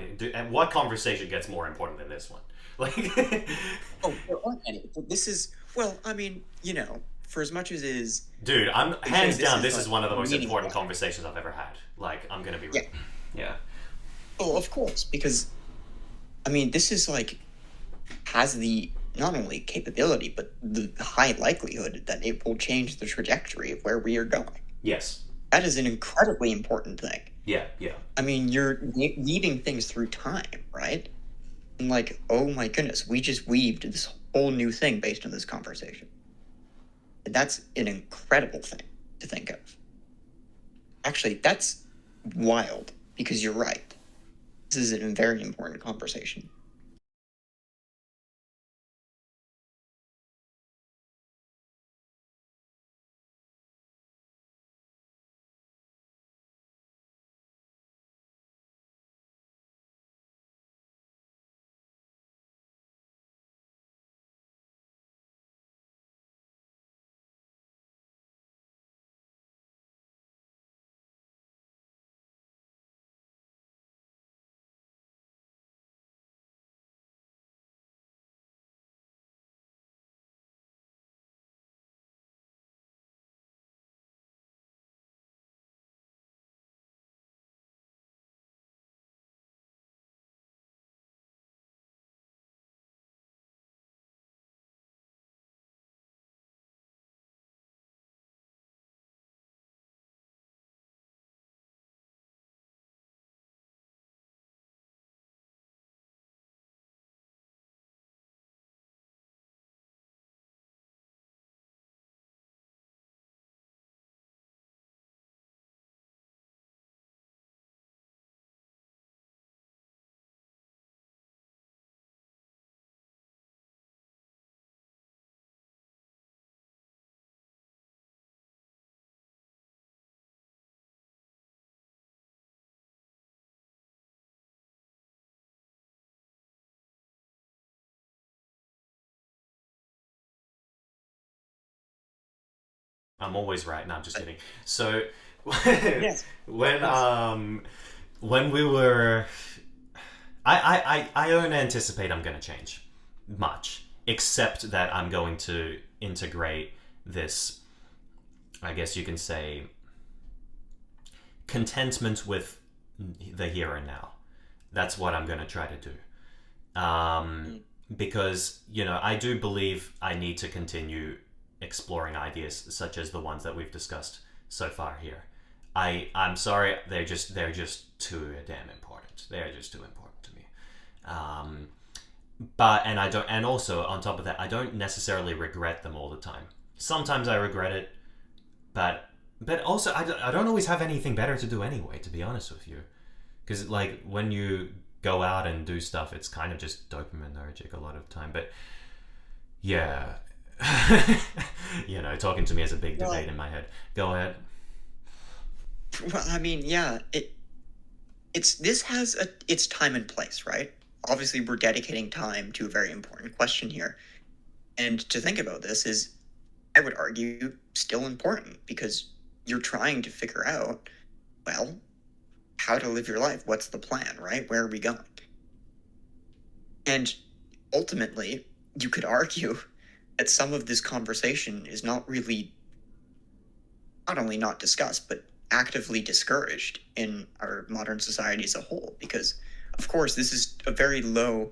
What conversation gets more important than this one? Oh, there aren't any. This is, well, I mean, for as much as it is... Dude, I'm hands down, this is one of the most important conversations I've ever had. I'm going to be real. Yeah. Oh, of course, because, I mean, this is has the not only capability, but the high likelihood that it will change the trajectory of where we are going. Yes. That is an incredibly important thing. Yeah. I mean, you're leading things through time, right? And oh my goodness, we just weaved this whole new thing based on this conversation. And that's an incredible thing to think of. Actually, that's wild, because you're right. This is a very important conversation. I'm always right. No, I'm just kidding. So Yes. when we were, I don't anticipate I'm going to change much, except that I'm going to integrate this, I guess you can say, contentment with the here and now. That's what I'm going to try to do. Because, I do believe I need to continue exploring ideas such as the ones that we've discussed so far here. I'm sorry, they're just too damn important. They're just too important to me. And also on top of that, I don't necessarily regret them all the time. Sometimes I regret it, but also I don't always have anything better to do anyway, to be honest with you. Because like when you go out and do stuff, it's kind of just dopaminergic a lot of time. But yeah, talking to me is a big debate in my head. Go ahead. Well, I mean, yeah, this has its time and place, right? Obviously, we're dedicating time to a very important question here, and to think about this is, I would argue, still important because you're trying to figure out, well, how to live your life. What's the plan, right? Where are we going? And ultimately, you could argue that some of this conversation is not really, not only not discussed, but actively discouraged in our modern society as a whole. Because, of course, this is a very low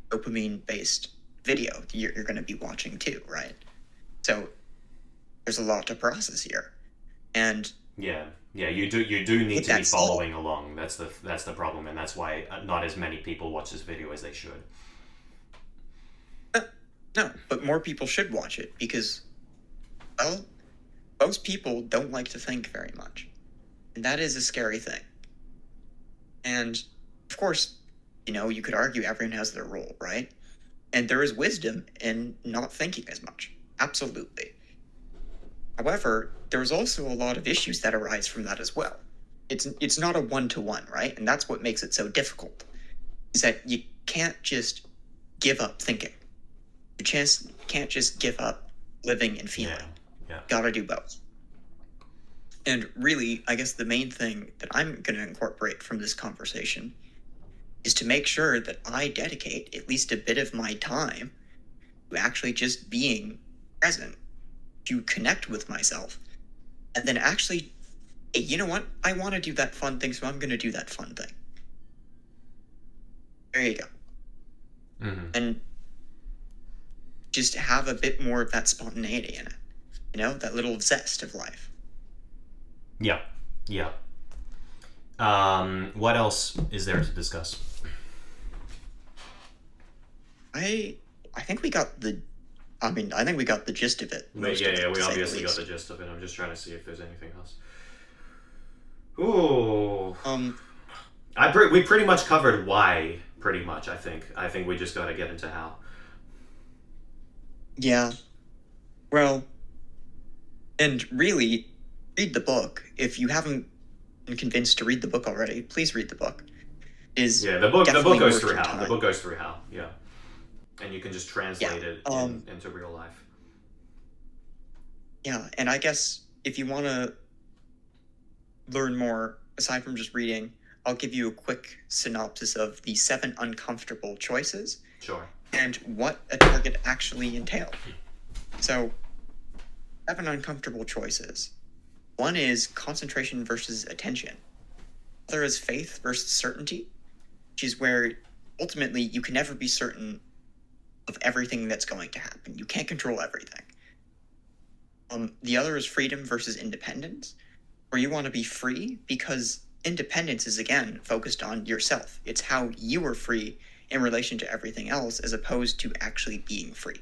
dopamine-based video you're going to be watching too, right? So there's a lot to process here. And yeah, you do need to be following along. That's the problem, and that's why not as many people watch this video as they should. No, but more people should watch it because, well, most people don't like to think very much, and that is a scary thing. And of course, you could argue everyone has their role, right? And there is wisdom in not thinking as much. Absolutely. However, there's also a lot of issues that arise from that as well. It's not a one-to-one, right? And that's what makes it so difficult, is that you can't just give up thinking. You can't just give up living and feeling. Yeah. Gotta do both. And really, I guess the main thing that I'm going to incorporate from this conversation is to make sure that I dedicate at least a bit of my time to actually just being present, to connect with myself, and then actually, hey, you know what? I want to do that fun thing, so I'm going to do that fun thing. There you go. Mm-hmm. And just have a bit more of that spontaneity in it. That little zest of life. Yeah. What else is there to discuss? I think we got the gist of it. But yeah, we obviously got the gist of it. I'm just trying to see if there's anything else. Ooh. We pretty much covered why. Pretty much, I think. I think we just got to get into how. Yeah. Well, and really, read the book. If you haven't been convinced to read the book already, please read the book. Yeah, the book definitely goes worth through your how. The time. book goes through how. Yeah, and you can just translate Yeah, it into real life. Yeah, and I guess if you want to learn more, aside from just reading, I'll give you a quick synopsis of the 7 uncomfortable choices Sure. and what a target actually entails. So, 7 uncomfortable choices. One is concentration versus attention. Other is faith versus certainty, which is where ultimately you can never be certain of everything that's going to happen. You can't control everything. The other is freedom versus independence, where you want to be free because independence is, again, focused on yourself. It's how you are free in relation to everything else as opposed to actually being free.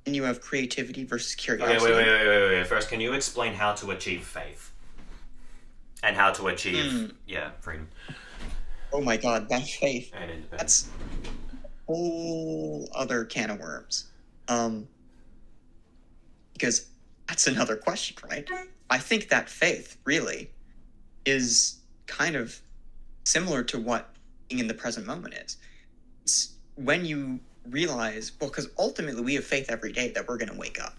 And you have creativity versus Okay, curiosity. wait. First, can you explain how to achieve faith? And how to achieve, freedom Oh my god, that faith. and independence. That's a whole other can of worms. Because that's another question, right? I think that faith, really, is kind of similar to what being in the present moment is. It's when you realize, well, because ultimately we have faith every day that we're going to wake up,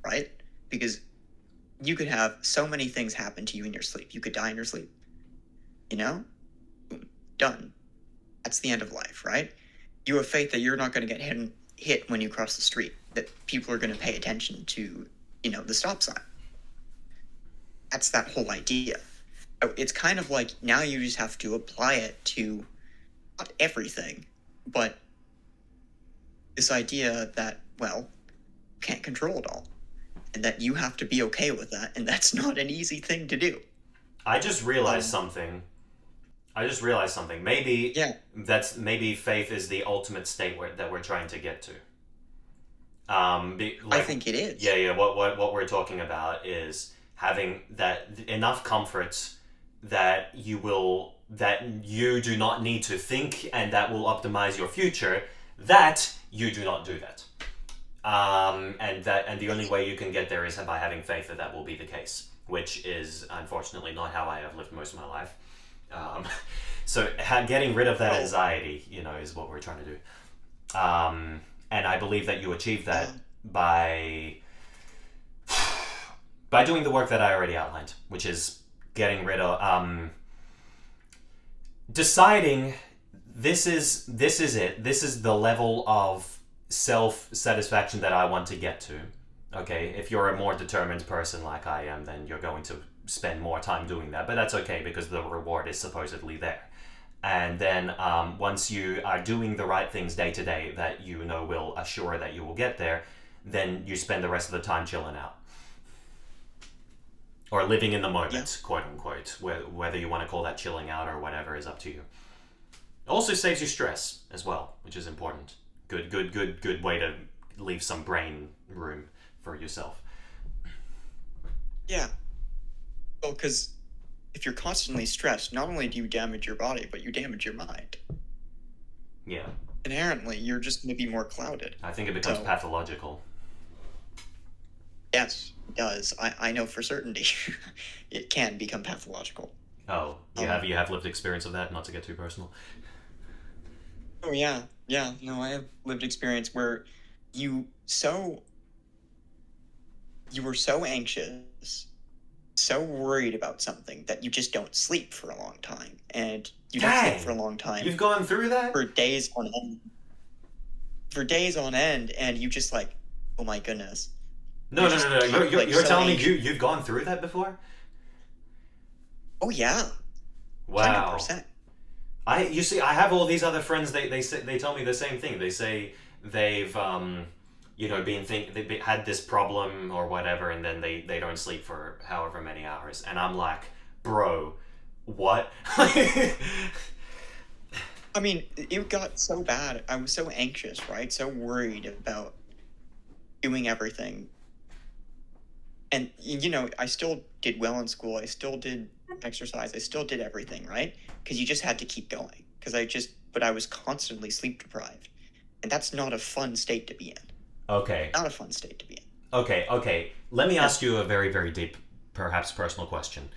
right? Because you could have so many things happen to you in your sleep. You could die in your sleep. You know? Boom. Done. That's the end of life, right? You have faith that you're not going to get hit when you cross the street, that people are going to pay attention to, the stop sign. That's that whole idea. So it's kind of like now you just have to apply it to not everything, but this idea that, well, you can't control it all. And that you have to be okay with that, and that's not an easy thing to do. I just realized something. Maybe maybe faith is the ultimate state that we're trying to get to. I think it is. Yeah. What we're talking about is having that enough comfort that you do not need to think, and that will optimize your future. That you do not do that. And the only way you can get there is by having faith that will be the case, which is unfortunately not how I have lived most of my life. So getting rid of that anxiety, is what we're trying to do. And I believe that you achieve that by doing the work that I already outlined, which is getting rid of, deciding this is it. This is the level of self-satisfaction that I want to get to. Okay, if you're a more determined person like I am, then you're going to spend more time doing that, but that's okay because the reward is supposedly there. And then once you are doing the right things day to day that will assure that you will get there, then you spend the rest of the time chilling out. Or living in the moment, quote unquote. Whether you want to call that chilling out or whatever is up to you. Also saves you stress as well, which is important. Good way to leave some brain room for yourself. Yeah. Well, because if you're constantly stressed, not only do you damage your body, but you damage your mind. Yeah. Inherently, you're just going to be more clouded. I think it becomes pathological. Yes, it does. I know for certainty it can become pathological. Oh, you have lived experience of that, not to get too personal. Oh, yeah. Yeah, no, I have lived experience where you were so anxious, so worried about something that you just don't sleep for a long time. And you don't sleep for a long time. You've gone through that? For days on end. For days on end, and you just like, oh my goodness. No. You're telling me you've gone through that before? Oh, yeah. Wow. 100%. I have all these other friends. They tell me the same thing. They say they've they've had this problem or whatever, and then they don't sleep for however many hours, and I'm like, bro, what? I mean, it got so bad. I was so anxious, right? So worried about doing everything. And I still did well in school. I still did exercise. I still did everything, right? Because you just had to keep going. But I was constantly sleep deprived. And that's not a fun state to be in. Okay. Not a fun state to be in. Okay. Let me ask you a very, very deep, perhaps personal question.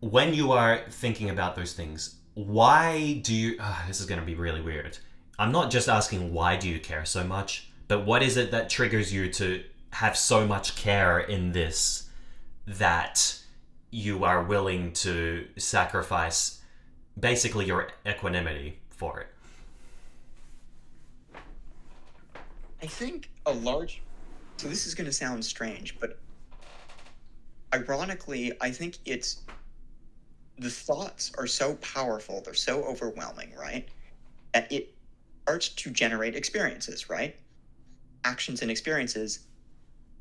When you are thinking about those things, why do you... this is going to be really weird. I'm not just asking why do you care so much, but what is it that triggers you to have so much care in this that you are willing to sacrifice basically your equanimity for it? I think so this is going to sound strange, but ironically, I think the thoughts are so powerful, they're so overwhelming, right? That it starts to generate experiences, right? Actions and experiences,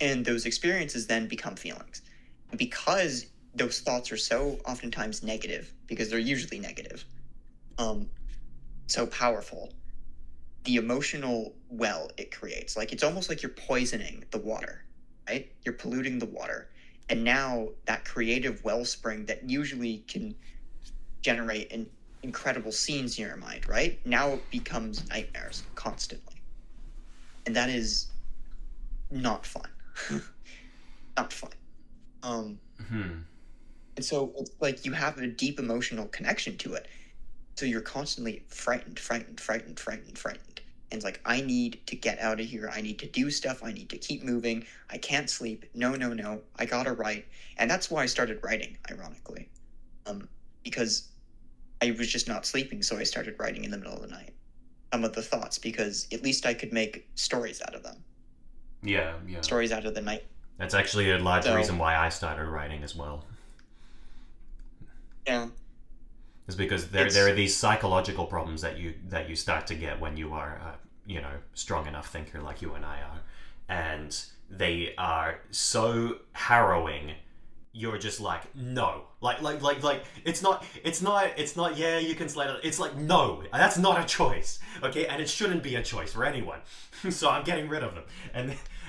and those experiences then become feelings. And because those thoughts are so oftentimes negative, because they're usually negative, so powerful, the emotional well it creates, like it's almost like you're poisoning the water, right? You're polluting the water. And now that creative wellspring that usually can generate incredible scenes in your mind, right? Now it becomes nightmares constantly. And that is not fun. Not fun. And so it's like you have a deep emotional connection to it. So you're constantly frightened. And it's like, I need to get out of here. I need to do stuff. I need to keep moving. I can't sleep. No. I gotta write. And that's why I started writing, ironically. Because I was just not sleeping, so I started writing in the middle of the night. Some of the thoughts, because at least I could make stories out of them. Yeah. Stories out of the night. That's actually a large reason why I started writing as well. Yeah. Is because there are these psychological problems that you start to get when you are strong enough thinker like you and I are, and they are so harrowing. You're just like, no, like it's not yeah, you can slide it. It's like, no, that's not a choice, okay, and it shouldn't be a choice for anyone. So I'm getting rid of them,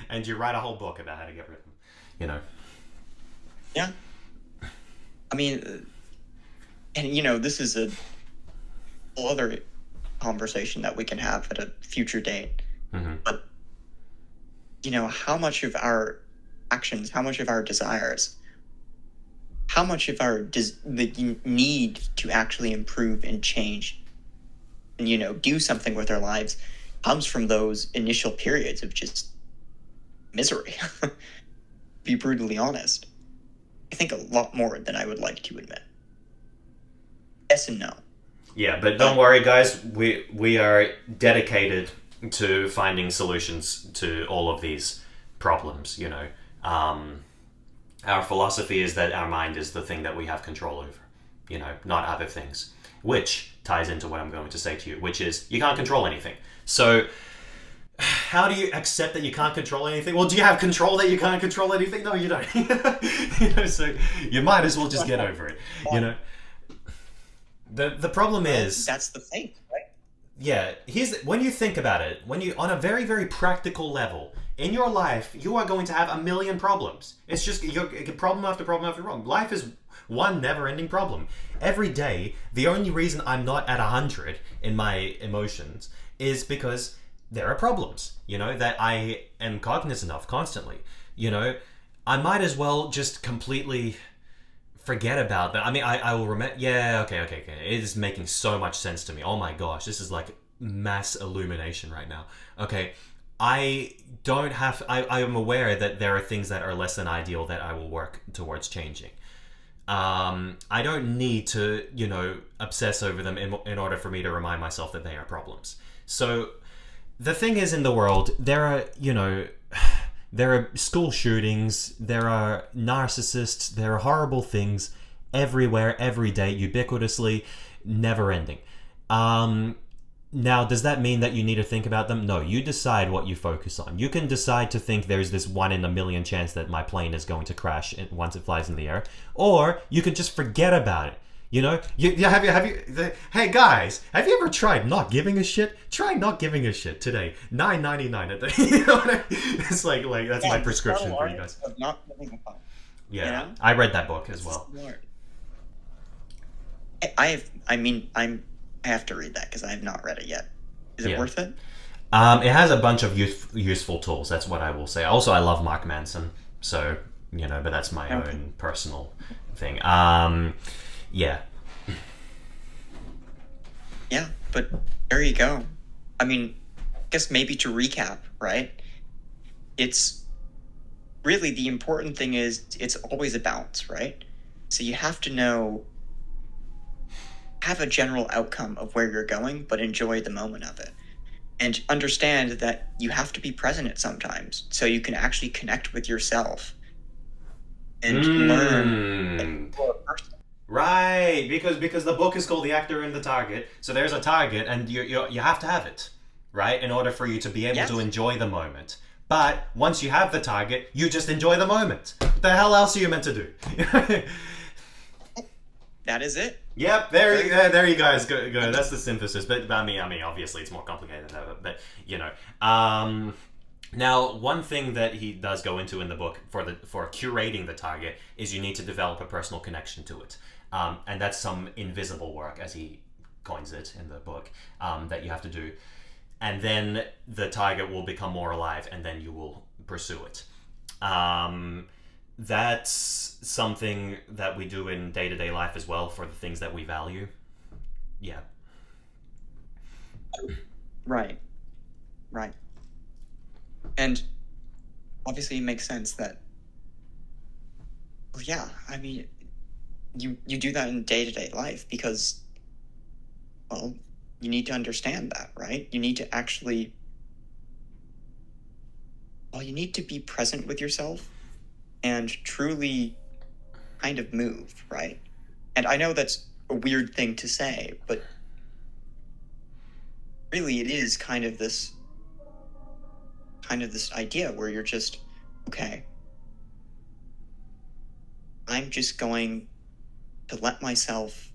and you write a whole book about how to get rid of them, Yeah. I mean, and this is a whole other conversation that we can have at a future date. Mm-hmm. But how much of our actions, how much of our desires, how much of the need to actually improve and change and do something with our lives comes from those initial periods of just misery. Be brutally honest. I think a lot more than I would like to admit. Yes and no. Yeah, but don't worry, guys. We are dedicated to finding solutions to all of these problems. Our philosophy is that our mind is the thing that we have control over, not other things. Which ties into what I'm going to say to you, which is you can't control anything. So how do you accept that you can't control anything? Well, do you have control that you can't control anything? No, you don't. So you might as well just get over it. The problem is... That's the thing, right? Yeah, when you think about it, on a very, very practical level, in your life, you are going to have a million problems. It's just problem after problem after problem. Life is one never-ending problem. Every day, the only reason I'm not at 100 in my emotions is because there are problems, that I am cognizant of constantly. I might as well just completely forget about that. I mean, I will remember. Yeah, okay. It is making so much sense to me. Oh my gosh, this is like mass illumination right now. Okay, I am aware that there are things that are less than ideal that I will work towards changing. I don't need to, obsess over them in order for me to remind myself that they are problems. So the thing is, in the world, there are, there are school shootings, there are narcissists, there are horrible things everywhere, every day, ubiquitously, never ending. Now, does that mean that you need to think about them? No, you decide what you focus on. You can decide to think there's this 1 in a million chance that my plane is going to crash once it flies in the air, or you could just forget about it. Hey guys, have you ever tried not giving a shit? Try not giving a shit today. $9.99. It's like that's my prescription for you guys. Not giving a fuck. Yeah, I read that book as well. I have to read that because I have not read it yet. Is it Yeah. worth it? It has a bunch of useful tools. That's what I will say. Also, I love Mark Manson, so but that's my Okay. own personal thing. Yeah. Yeah, but there you go. I mean, I guess maybe to recap, right? It's really the important thing is it's always a balance, right? So you have to have a general outcome of where you're going, but enjoy the moment of it. And understand that you have to be present at sometimes so you can actually connect with yourself and learn. Right, because the book is called The Actor and the Target, so there's a target, and you have to have it, right, in order for you to be able Yes. to enjoy the moment. But once you have the target, you just enjoy the moment. What the hell else are you meant to do? That is it. Yep, there you guys go. That's the synthesis. But I mean, obviously it's more complicated than that. But now one thing that he does go into in the book for curating the target is you need to develop a personal connection to it, and that's some invisible work, as he coins it in the book, that you have to do, and then the target will become more alive, and then you will pursue it. That's something that we do in day-to-day life as well for the things that we value. Yeah. Right. And obviously it makes sense that, well, yeah, I mean, you do that in day-to-day life because, well, you need to understand that, right? You need to actually, well, you need to be present with yourself and truly kind of move, right? And I know that's a weird thing to say, but really it is kind of this idea where you're just, okay, I'm just going to let myself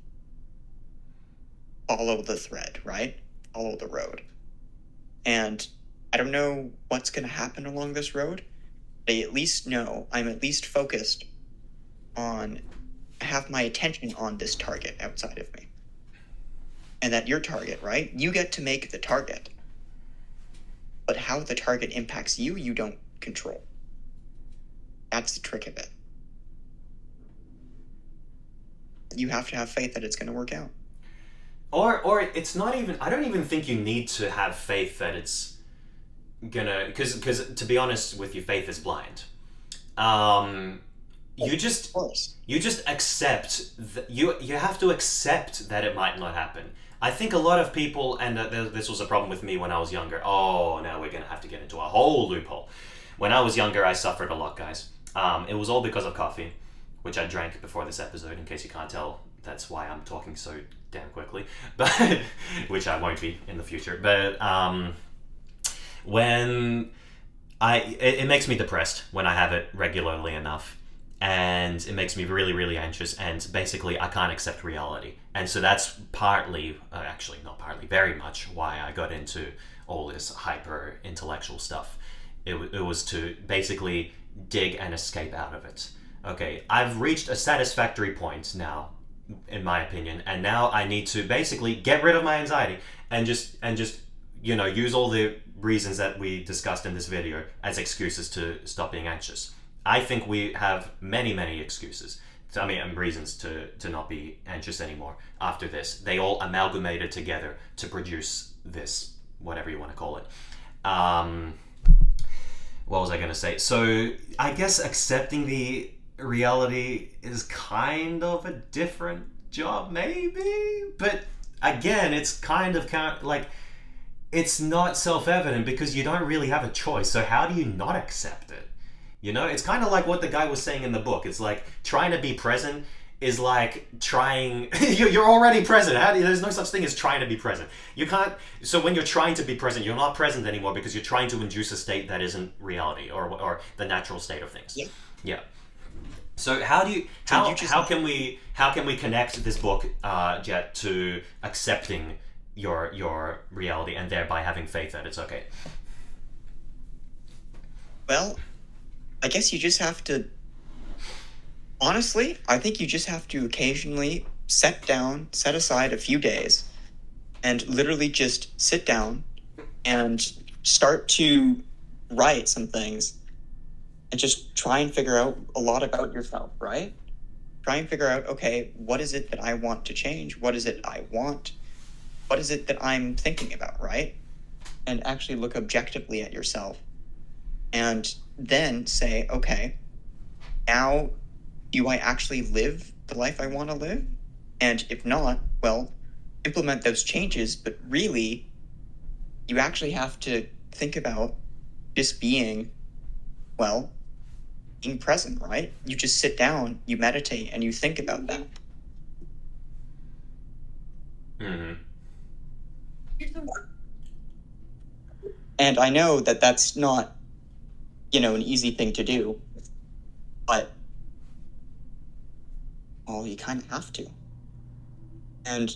follow the thread, right? Follow the road. And I don't know what's going to happen along this road. I at least know I'm at least focused on, I have my attention on this target outside of me. And that your target, right? You get to make the target. But how the target impacts you, you don't control. That's the trick of it. You have to have faith that it's going to work out. Or it's not even. I don't even think you need to have faith that it's gonna. Because to be honest with you, faith is blind. You just Of course. accept you have to accept that it might not happen. I think a lot of people, and this was a problem with me when I was younger. Oh, now we're gonna have to get into a whole loophole. When I was younger, I suffered a lot, guys. It was all because of coffee, which I drank before this episode. In case you can't tell, that's why I'm talking so damn quickly. But which I won't be in the future. But when it makes me depressed when I have it regularly enough. And it makes me really, really anxious, and basically I can't accept reality. And so that's partly, actually not partly, very much why I got into all this hyper intellectual stuff. It was to basically dig and escape out of it. Okay, I've reached a satisfactory point now, in my opinion, and now I need to basically get rid of my anxiety and just use all the reasons that we discussed in this video as excuses to stop being anxious. I think we have many, many excuses. And reasons to not be anxious anymore after this. They all amalgamated together to produce this, whatever you want to call it. What was I going to say? So I guess accepting the reality is kind of a different job, maybe? But again, it's kind of like, it's not self-evident because you don't really have a choice. So how do you not accept it? It's kind of like what the guy was saying in the book. It's like trying to be present is like trying. You're already present. There's no such thing as trying to be present. You can't. So when you're trying to be present, you're not present anymore because you're trying to induce a state that isn't reality or the natural state of things. Yeah. So how can we connect this book, Jet, to accepting your reality and thereby having faith that it's okay? Well, I guess you just have to, honestly, I think you just have to occasionally set aside a few days and literally just sit down and start to write some things and just try and figure out a lot about yourself, right? Try and figure out, okay, what is it that I want to change? What is it I want? What is it that I'm thinking about, right? And actually look objectively at yourself and then say, okay, now do I actually live the life I want to live? And if not, well, implement those changes, but really, you actually have to think about just being, well, being present, right? You just sit down, you meditate, and you think about that. Mm-hmm. And I know that that's not, an easy thing to do, but, well, you kind of have to. And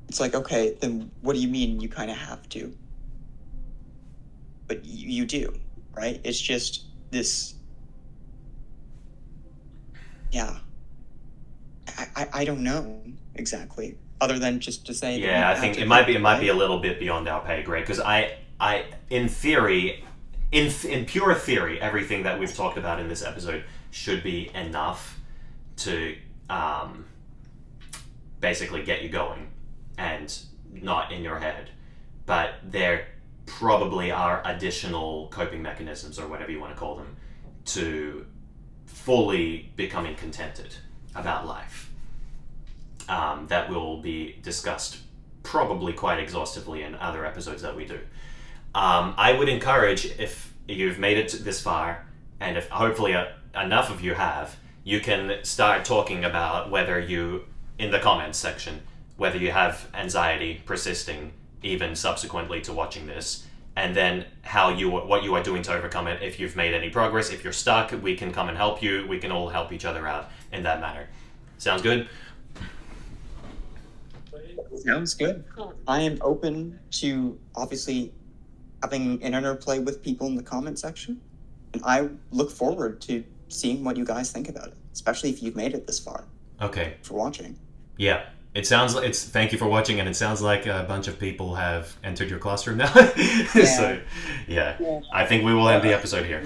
it's like, okay, then what do you mean you kind of have to? But you do, right? It's just this, yeah. I don't know exactly, other than just to say. Yeah, I think it might be a little bit beyond our pay grade, because I in theory, in pure theory, everything that we've talked about in this episode should be enough to basically get you going and not in your head. But there probably are additional coping mechanisms, or whatever you want to call them, to fully becoming contented about life, that will be discussed probably quite exhaustively in other episodes that we do. I would encourage, if you've made it this far, and if hopefully enough of you have, you can start talking about whether you, in the comments section, whether you have anxiety persisting even subsequently to watching this, and then what you are doing to overcome it. If you've made any progress, if you're stuck, we can come and help you. We can all help each other out in that manner. Sounds good? Sounds good. I am open to, obviously, having an interplay with people in the comment section. And I look forward to seeing what you guys think about it, especially if you've made it this far. Okay. For watching. Yeah. It sounds like thank you for watching, and it sounds like a bunch of people have entered your classroom now. Yeah. So, yeah. I think we will end the episode here.